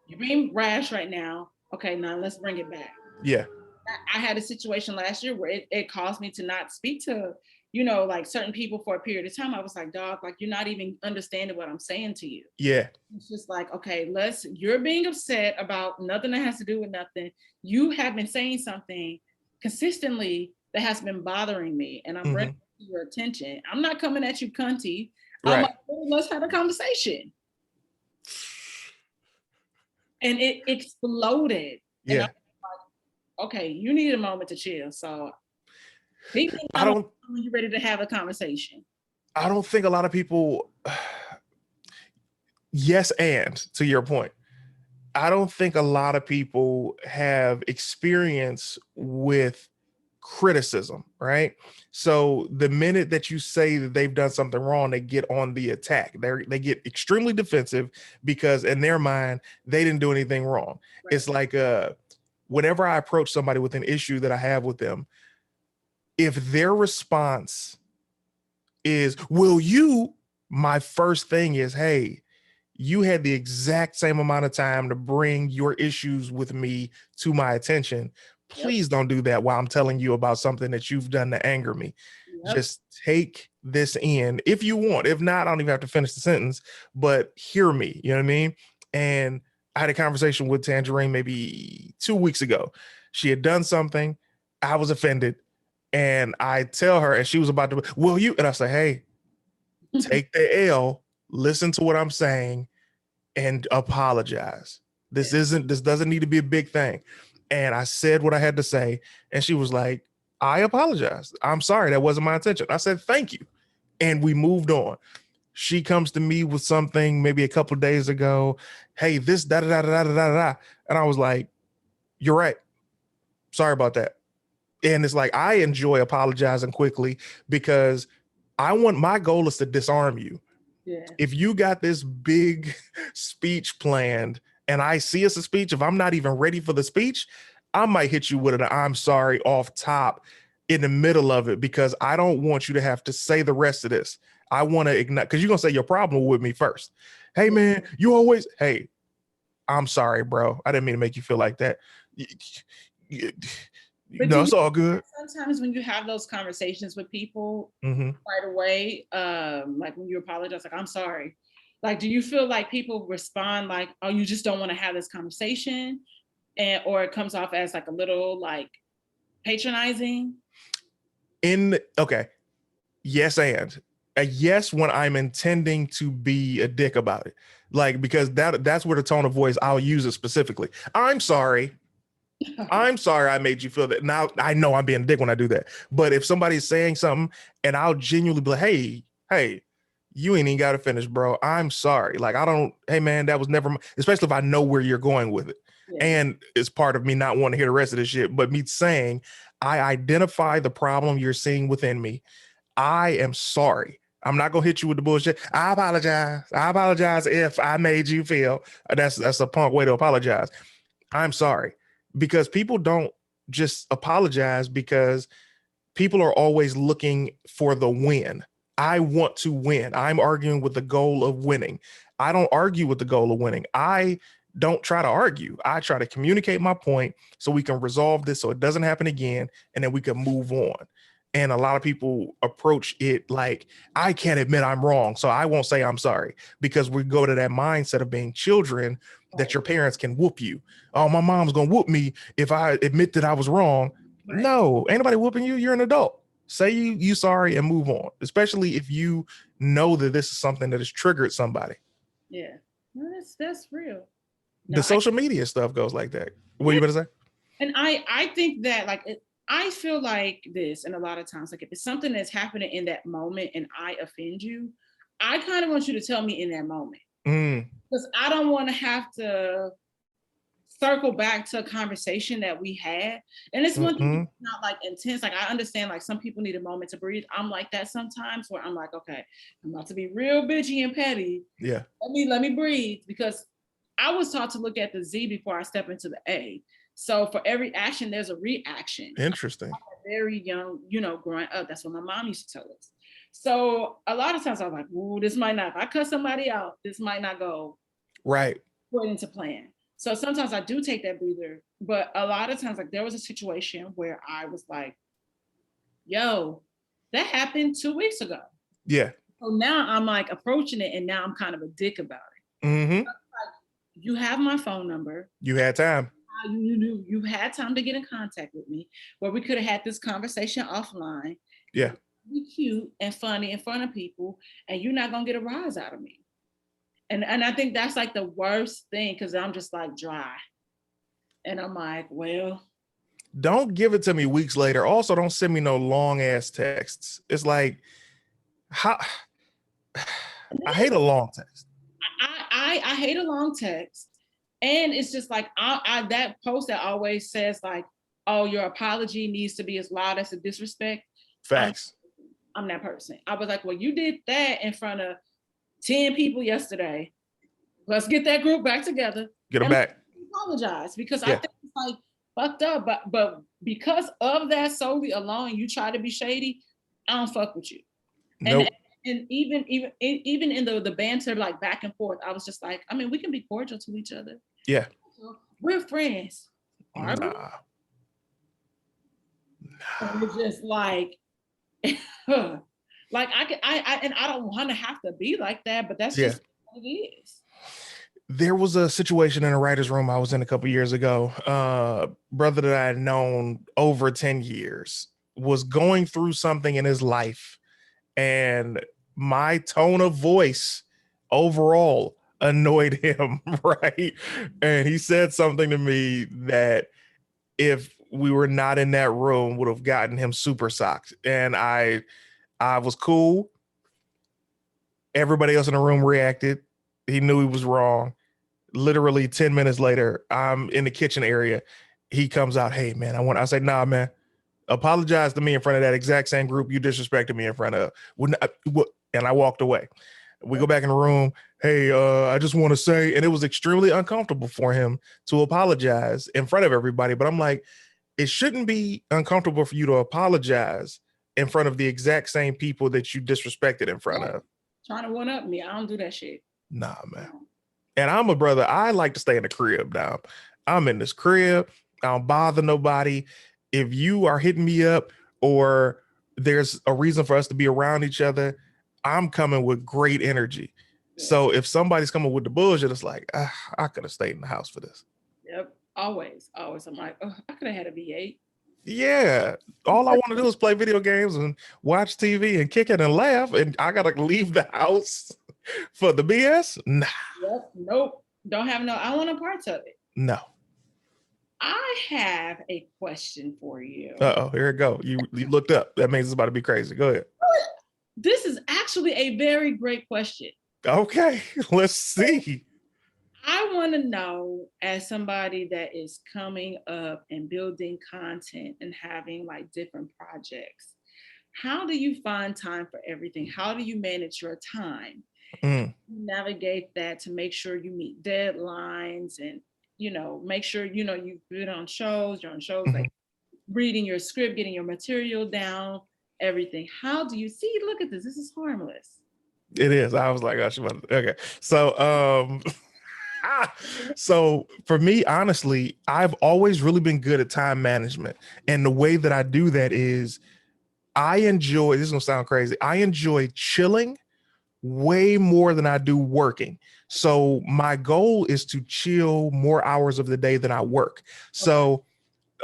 you're being rash right now. Okay, now let's bring it back. Yeah. I had a situation last year where it caused me to not speak to, like certain people for a period of time. I was like, dog, like you're not even understanding what I'm saying to you. Yeah. It's just like, okay, you're being upset about nothing that has to do with nothing. You have been saying something consistently that has been bothering me, and I'm bringing it to your attention. I'm not coming at you cunty. I'm like, let's have a conversation. And it exploded. Yeah. And okay, you need a moment to chill. So when you're ready to have a conversation. I don't think a lot of people, yes, and to your point, I don't think a lot of people have experience with criticism, right? So the minute that you say that they've done something wrong, they get on the attack. They get extremely defensive because in their mind, they didn't do anything wrong. Right. It's like whenever I approach somebody with an issue that I have with them, if their response is, will you, my first thing is, hey, you had the exact same amount of time to bring your issues with me to my attention. Please don't do that while I'm telling you about something that you've done to anger me. Just take this in if you want. If not, I don't even have to finish the sentence, but hear me. You know what I mean? And I had a conversation with Tangerine maybe 2 weeks ago. She had done something. I was offended. And I tell her, and she was about to, will you? And I say, hey, take the L, listen to what I'm saying, and apologize. This doesn't need to be a big thing. And I said what I had to say. And she was like, I apologize. I'm sorry. That wasn't my intention. I said, thank you. And we moved on. She comes to me with something maybe a couple of days ago. Hey, this, da, da, da, da, da, da, da. And I was like, you're right. Sorry about that. And it's like, I enjoy apologizing quickly because my goal is to disarm you. Yeah. If you got this big speech planned and I see it's a speech, if I'm not even ready for the speech, I might hit you with an I'm sorry off top in the middle of it because I don't want you to have to say the rest of this. I want to ignite, because you're going to say your problem with me first. Hey, man, hey, I'm sorry, bro. I didn't mean to make you feel like that. No, it's all good. Sometimes when you have those conversations with people right away, like when you apologize, like, I'm sorry. Like, do you feel like people respond like, oh, you just don't want to have this conversation? Or it comes off as like a little like patronizing? Okay. Yes, and a yes when I'm intending to be a dick about it. Like, because that's where the tone of voice, I'll use it specifically. I'm sorry. I'm sorry I made you feel that. Now, I know I'm being a dick when I do that. But if somebody's saying something and I'll genuinely be like, hey, you ain't even got to finish, bro. I'm sorry. Like, hey, man, that was never, especially if I know where you're going with it. Yeah. And it's part of me not wanting to hear the rest of this shit, but me saying, I identify the problem you're seeing within me. I am sorry. I'm not gonna hit you with the bullshit. I apologize. I apologize if I made you feel. That's a punk way to apologize. I'm sorry. Because people don't just apologize because people are always looking for the win. I want to win. I'm arguing with the goal of winning. I don't argue with the goal of winning. I don't try to argue. I try to communicate my point so we can resolve this so it doesn't happen again and then we can move on. And a lot of people approach it like, I can't admit I'm wrong, so I won't say I'm sorry, because we go to that mindset of being children that your parents can whoop you. Oh, my mom's gonna whoop me if I admit that I was wrong. Right. No, ain't nobody whooping you. You're an adult. Say you sorry and move on, especially if you know that this is something that has triggered somebody. Yeah. No, that's real. No, The social media stuff goes like that. What are you yeah. going to say? And I think that like I feel like this, and a lot of times, like if it's something that's happening in that moment and I offend you, I kind of want you to tell me in that moment, because I don't want to have to circle back to a conversation that we had. And it's one thing, not like intense. Like I understand, like some people need a moment to breathe. I'm like that sometimes, where I'm like, okay, I'm about to be real bitchy and petty. Yeah. Let me breathe, because I was taught to look at the Z before I step into the A. So for every action, there's a reaction. Interesting. Very young, growing up, that's what my mom used to tell us. So a lot of times I'm like, ooh, this might not, if I cut somebody out, this might not go right according to plan. So sometimes I do take that breather, but a lot of times, like there was a situation where I was like, yo, that happened 2 weeks ago. Yeah. So now I'm like approaching it, and now I'm kind of a dick about it. Like, you have my phone number. You had time. You had time to get in contact with me, where we could have had this conversation offline. Yeah. Be cute and funny in front of people, and you're not gonna get a rise out of me. And I think that's like the worst thing, because I'm just like dry. And I'm like, well. Don't give it to me weeks later. Also, don't send me no long ass texts. It's like, how I hate a long text. I hate a long text. And it's just like I that post that always says like, oh, your apology needs to be as loud as a disrespect. Facts. I'm that person. I was like, well, you did that in front of 10 people yesterday. Let's get that group back together. Get them back. Apologize, because I think it's like fucked up. But because of that solely alone, you try to be shady, I don't fuck with you. Nope. And even in the banter, like back and forth, I was just like, I mean, we can be cordial to each other. Yeah. We're friends. Nah. And it's just like, like I don't want to have to be like that, but that's just what it is. There was a situation in a writer's room I was in a couple years ago. Brother that I had known over 10 years was going through something in his life, and my tone of voice overall annoyed him, right? And he said something to me that, if we were not in that room, would have gotten him super socked. And I was cool. Everybody else in the room reacted. He knew he was wrong. Literally 10 minutes later, I'm in the kitchen area. He comes out, hey man, I say, nah, man, apologize to me in front of that exact same group you disrespected me in front of. And I walked away. We go back in the room. Hey, I just want to say, and it was extremely uncomfortable for him to apologize in front of everybody. But I'm like, it shouldn't be uncomfortable for you to apologize in front of the exact same people that you disrespected in front of. Trying to one up me. I don't do that shit. Nah, man. And I'm a brother. I like to stay in the crib now. I'm in this crib. I don't bother nobody. If you are hitting me up or there's a reason for us to be around each other, I'm coming with great energy. Yeah. So if somebody's coming with the bullshit, it's like, I could have stayed in the house for this. Yep. Always. I'm like, oh, I could have had a V8. Yeah. All I want to do is play video games and watch TV and kick it and laugh. And I got to leave the house for the BS? Nah. Yep. Nope. Don't have I want no parts of it. No. I have a question for you. Uh-oh, here it go. You looked up. That means it's about to be crazy. Go ahead. This is actually a very great question. Okay, let's see. I want to know, as somebody that is coming up and building content and having like different projects, how do you find time for everything? How do you manage your time? Mm, Navigate that to make sure you meet deadlines and, make sure, you've been on shows, you're on shows, mhm. like reading your script, getting your material down, everything. How do you see? Look at this. This is harmless. It is. I was like, oh, okay. So, so for me, honestly, I've always really been good at time management. And the way that I do that is I enjoy, this is gonna sound crazy. I enjoy chilling way more than I do working. So my goal is to chill more hours of the day than I work. Okay. So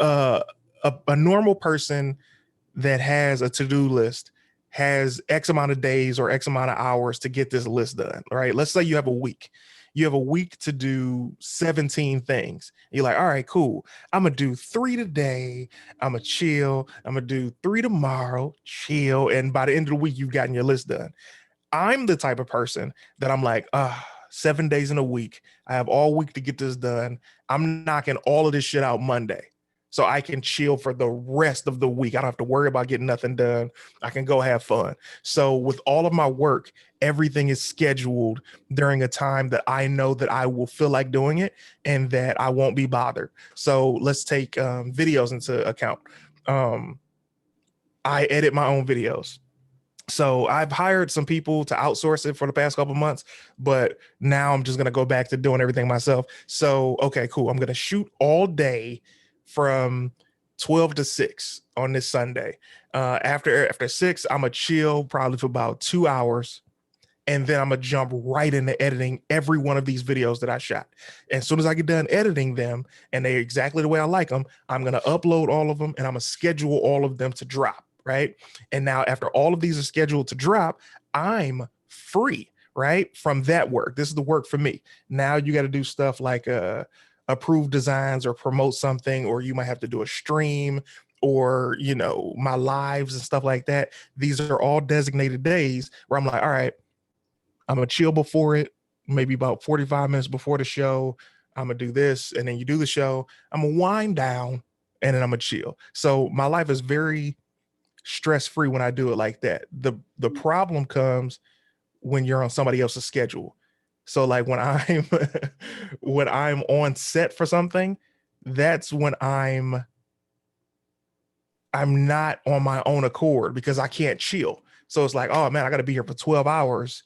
a normal person that has a to-do list has X amount of days or X amount of hours to get this list done, right? Let's say you have a week. You have a week to do 17 things. You're like, all right, cool. I'm gonna do 3 today. I'm gonna chill. I'm gonna do 3 tomorrow, chill. And by the end of the week, you've gotten your list done. I'm the type of person that I'm like, 7 days in a week. I have all week to get this done. I'm knocking all of this shit out Monday. So I can chill for the rest of the week. I don't have to worry about getting nothing done. I can go have fun. So with all of my work, everything is scheduled during a time that I know that I will feel like doing it and that I won't be bothered. So let's take videos into account. Um, I edit my own videos. So I've hired some people to outsource it for the past couple months, but now I'm just gonna go back to doing everything myself. So okay, cool. I'm gonna shoot all day from 12 to 6 on this Sunday. After 6, I'm gonna chill probably for about 2 hours, and then I'm gonna jump right into editing every one of these videos that I shot. As soon as I get done editing them and they're exactly the way I like them, I'm gonna upload all of them and I'm gonna schedule all of them to drop. Right. And now, after all of these are scheduled to drop, I'm free, right? From that work. This is the work for me. Now you got to do stuff like approve designs or promote something, or you might have to do a stream or, my lives and stuff like that. These are all designated days where I'm like, all right, I'm gonna chill before it, maybe about 45 minutes before the show. I'm gonna do this, and then you do the show. I'm gonna wind down, and then I'm gonna chill. So my life is very stress free when I do it like that. The problem comes when you're on somebody else's schedule. So like when I'm when I'm on set for something, that's when I'm not on my own accord because I can't chill. So it's like, oh man, I got to be here for 12 hours.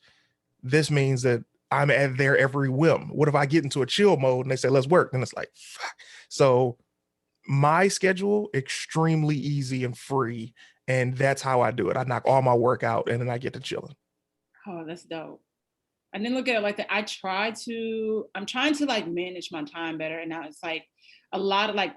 This means that I'm at their every whim. What if I get into a chill mode and they say, let's work? Then it's like, fuck. So my schedule, extremely easy and free. And that's how I do it. I knock all my work out and then I get to chilling. Oh, that's dope. I didn't look at it like that. I'm trying to like manage my time better. And now it's like a lot of like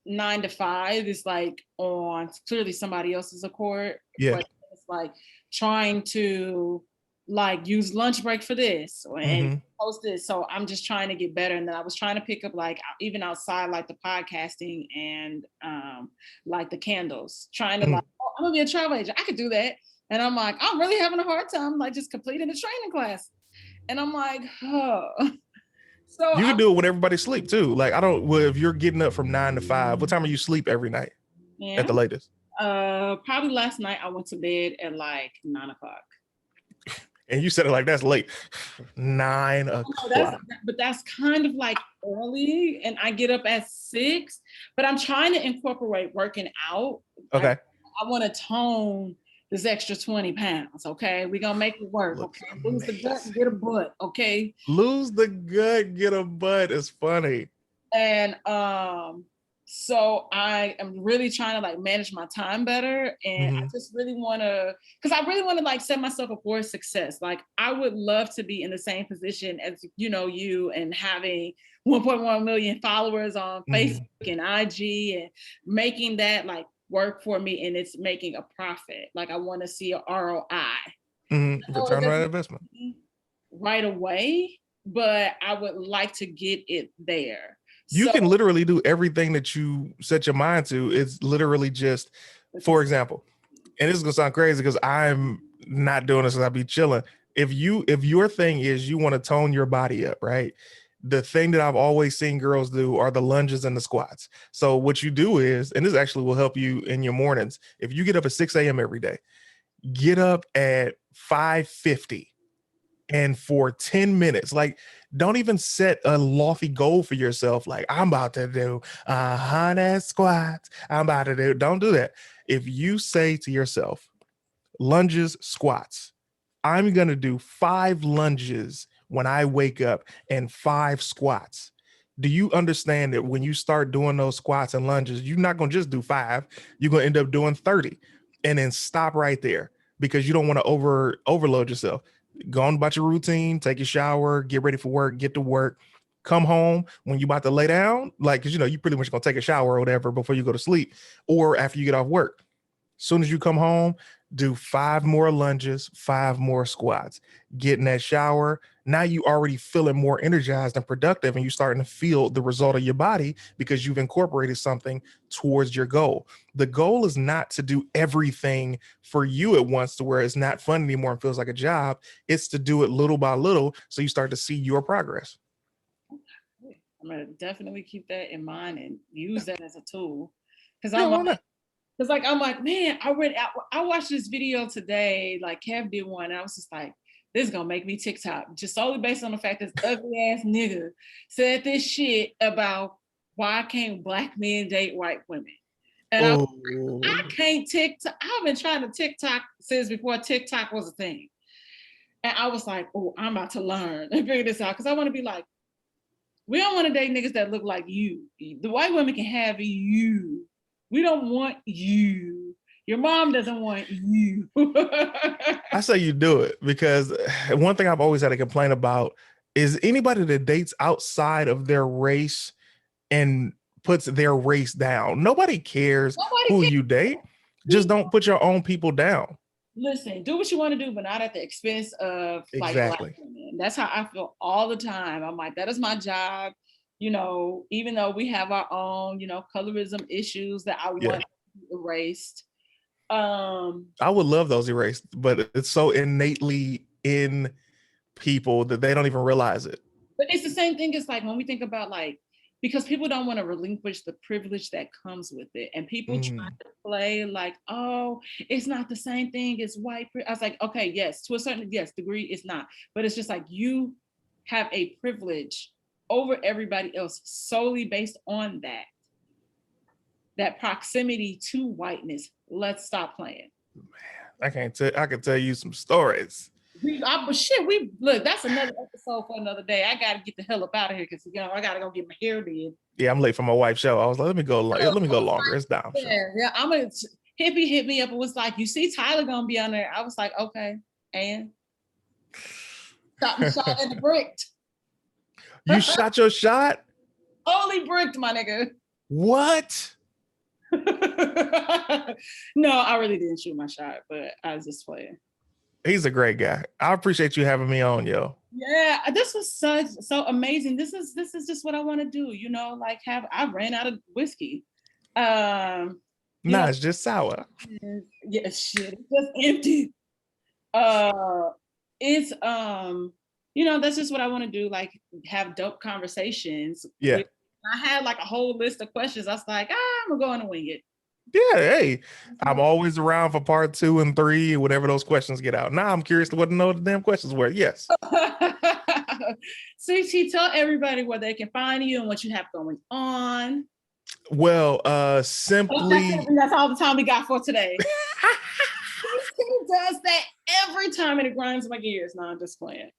9 to 5 is like on clearly somebody else's accord, Yeah. but it's like trying to like use lunch break for this and Mm-hmm. post this. So I'm just trying to get better. And then I was trying to pick up like even outside like the podcasting and like the candles, trying to Mm-hmm. like, oh, I'm gonna be a travel agent. I could do that. And I'm like, I'm really having a hard time like just completing the training class. And I'm like, oh. So You can I'm, do it when everybody sleep too. Like I don't. Well, if you're getting up from 9 to 5, what time are you sleep every night at yeah. the latest? Probably last night I went to bed at like 9 o'clock. And you said it like that's late. nine No, o'clock. but that's kind of like early, and I get up at 6. But I'm trying to incorporate working out. I, Okay. I want to tone this extra 20 pounds. Okay, we're gonna make it work. Looks Okay, lose the gut amazing. and get a butt. Okay, Lose the gut, get a butt. It's funny. and so I am really trying to like manage my time better, and I Mm-hmm. just really want to, because I really want to like set myself up for success. Like I would love to be in the same position as you and having 1.1 million followers on Facebook Mm-hmm. and IG and making that like work for me, and it's making a profit. Like I want to see a ROI. Mm-hmm. No, it Return on that doesn't investment. right away, but I would like to get it there. You So can literally do everything that you set your mind to. It's literally just, for example, and this is gonna sound crazy because I'm not doing this as I be chilling. If your thing is you want to tone your body up, right? the thing that I've always seen girls do are the lunges and the squats. So what you do is, and this actually will help you in your mornings. If you get up at 6 a.m. every day, get up at 5:50 and for 10 minutes, like don't even set a lofty goal for yourself. Like I'm about to do 100 squats. Don't do that. If you say to yourself, lunges, squats, I'm going to do 5 lunges when I wake up and 5 squats. Do you understand that when you start doing those squats and lunges, you're not going to just do 5, you're going to end up doing 30 and then stop right there because you don't want to overload yourself. Go on about your routine, take a shower, get ready for work, get to work, come home when you about to lay down, like, cause you pretty much gonna take a shower or whatever before you go to sleep or after you get off work. Soon as you come home, do 5 more lunges, 5 more squats, get in that shower. Now you already feeling more energized and productive, and you're starting to feel the result of your body because you've incorporated something towards your goal. The goal is not to do everything for you at once to where it's not fun anymore and feels like a job. It's to do it little by little so you start to see your progress. I'm gonna definitely keep that in mind and use that as a tool. Because Yeah, why not? I'm like, man, I watched this video today, like Kev did one, and I was just like, this is gonna make me TikTok, just solely based on the fact this ugly ass nigga said this shit about why can't black men date white women. And I can't TikTok. I've been trying to TikTok since before TikTok was a thing. And I was like, oh, I'm about to learn and figure this out. Because I want to be like, we don't want to date niggas that look like you. The white women can have you. We don't want you. Your mom doesn't want you. I say you do it because one thing I've always had a complaint about is anybody that dates outside of their race and puts their race down. Nobody cares who you date. Just don't put your own people down. Listen, do what you want to do, but not at the expense of like Exactly. black women. That's how I feel all the time. I'm like, that is my job. Even though we have our own, colorism issues that I want erased. I would love those erased, but it's so innately in people that they don't even realize it. But it's the same thing as like when we think about like, because people don't want to relinquish the privilege that comes with it. And people try to play like, oh, it's not the same thing as white. I was like, okay, yes, to a certain degree, it's not. But it's just like you have a privilege over everybody else solely based on that proximity to whiteness. Let's stop playing. Man, I can tell you some stories. Look, that's another episode for another day. I gotta get the hell up out of here because I gotta go get my hair did. Yeah, I'm late for my wife's show. I was like, let me go longer. It's down. Yeah, I'm gonna Hippie hit me up and was like, you see Tyler gonna be on there. I was like, okay, and shot my shot in the bricked. You shot your shot? Only bricked, my nigga. What? No, I really didn't shoot my shot, but I was just playing. He's a great guy. I appreciate you having me on, yo. Yeah, this was so amazing. This is just what I want to do, like I ran out of whiskey. It's just sour. Yeah, shit, it's just empty. It's that's just what I want to do, like have dope conversations. Yeah. I had like a whole list of questions. I was like, I'm going to wing it. Yeah, hey, I'm always around for part 2 and 3, whenever those questions get out. Now I'm curious to what to know what the damn questions were. Yes. CT, tell everybody where they can find you and what you have going on. Well, simply. That's all the time we got for today. He does that every time and it grinds my gears. No, I'm just playing.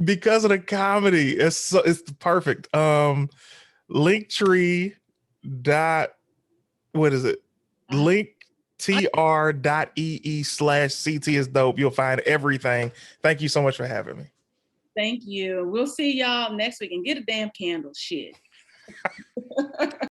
Because of the comedy, it's perfect. Linktree dot what is it? linktr.ee/CT is dope. You'll find everything. Thank you so much for having me. Thank you. We'll see y'all next week and get a damn candle. Shit.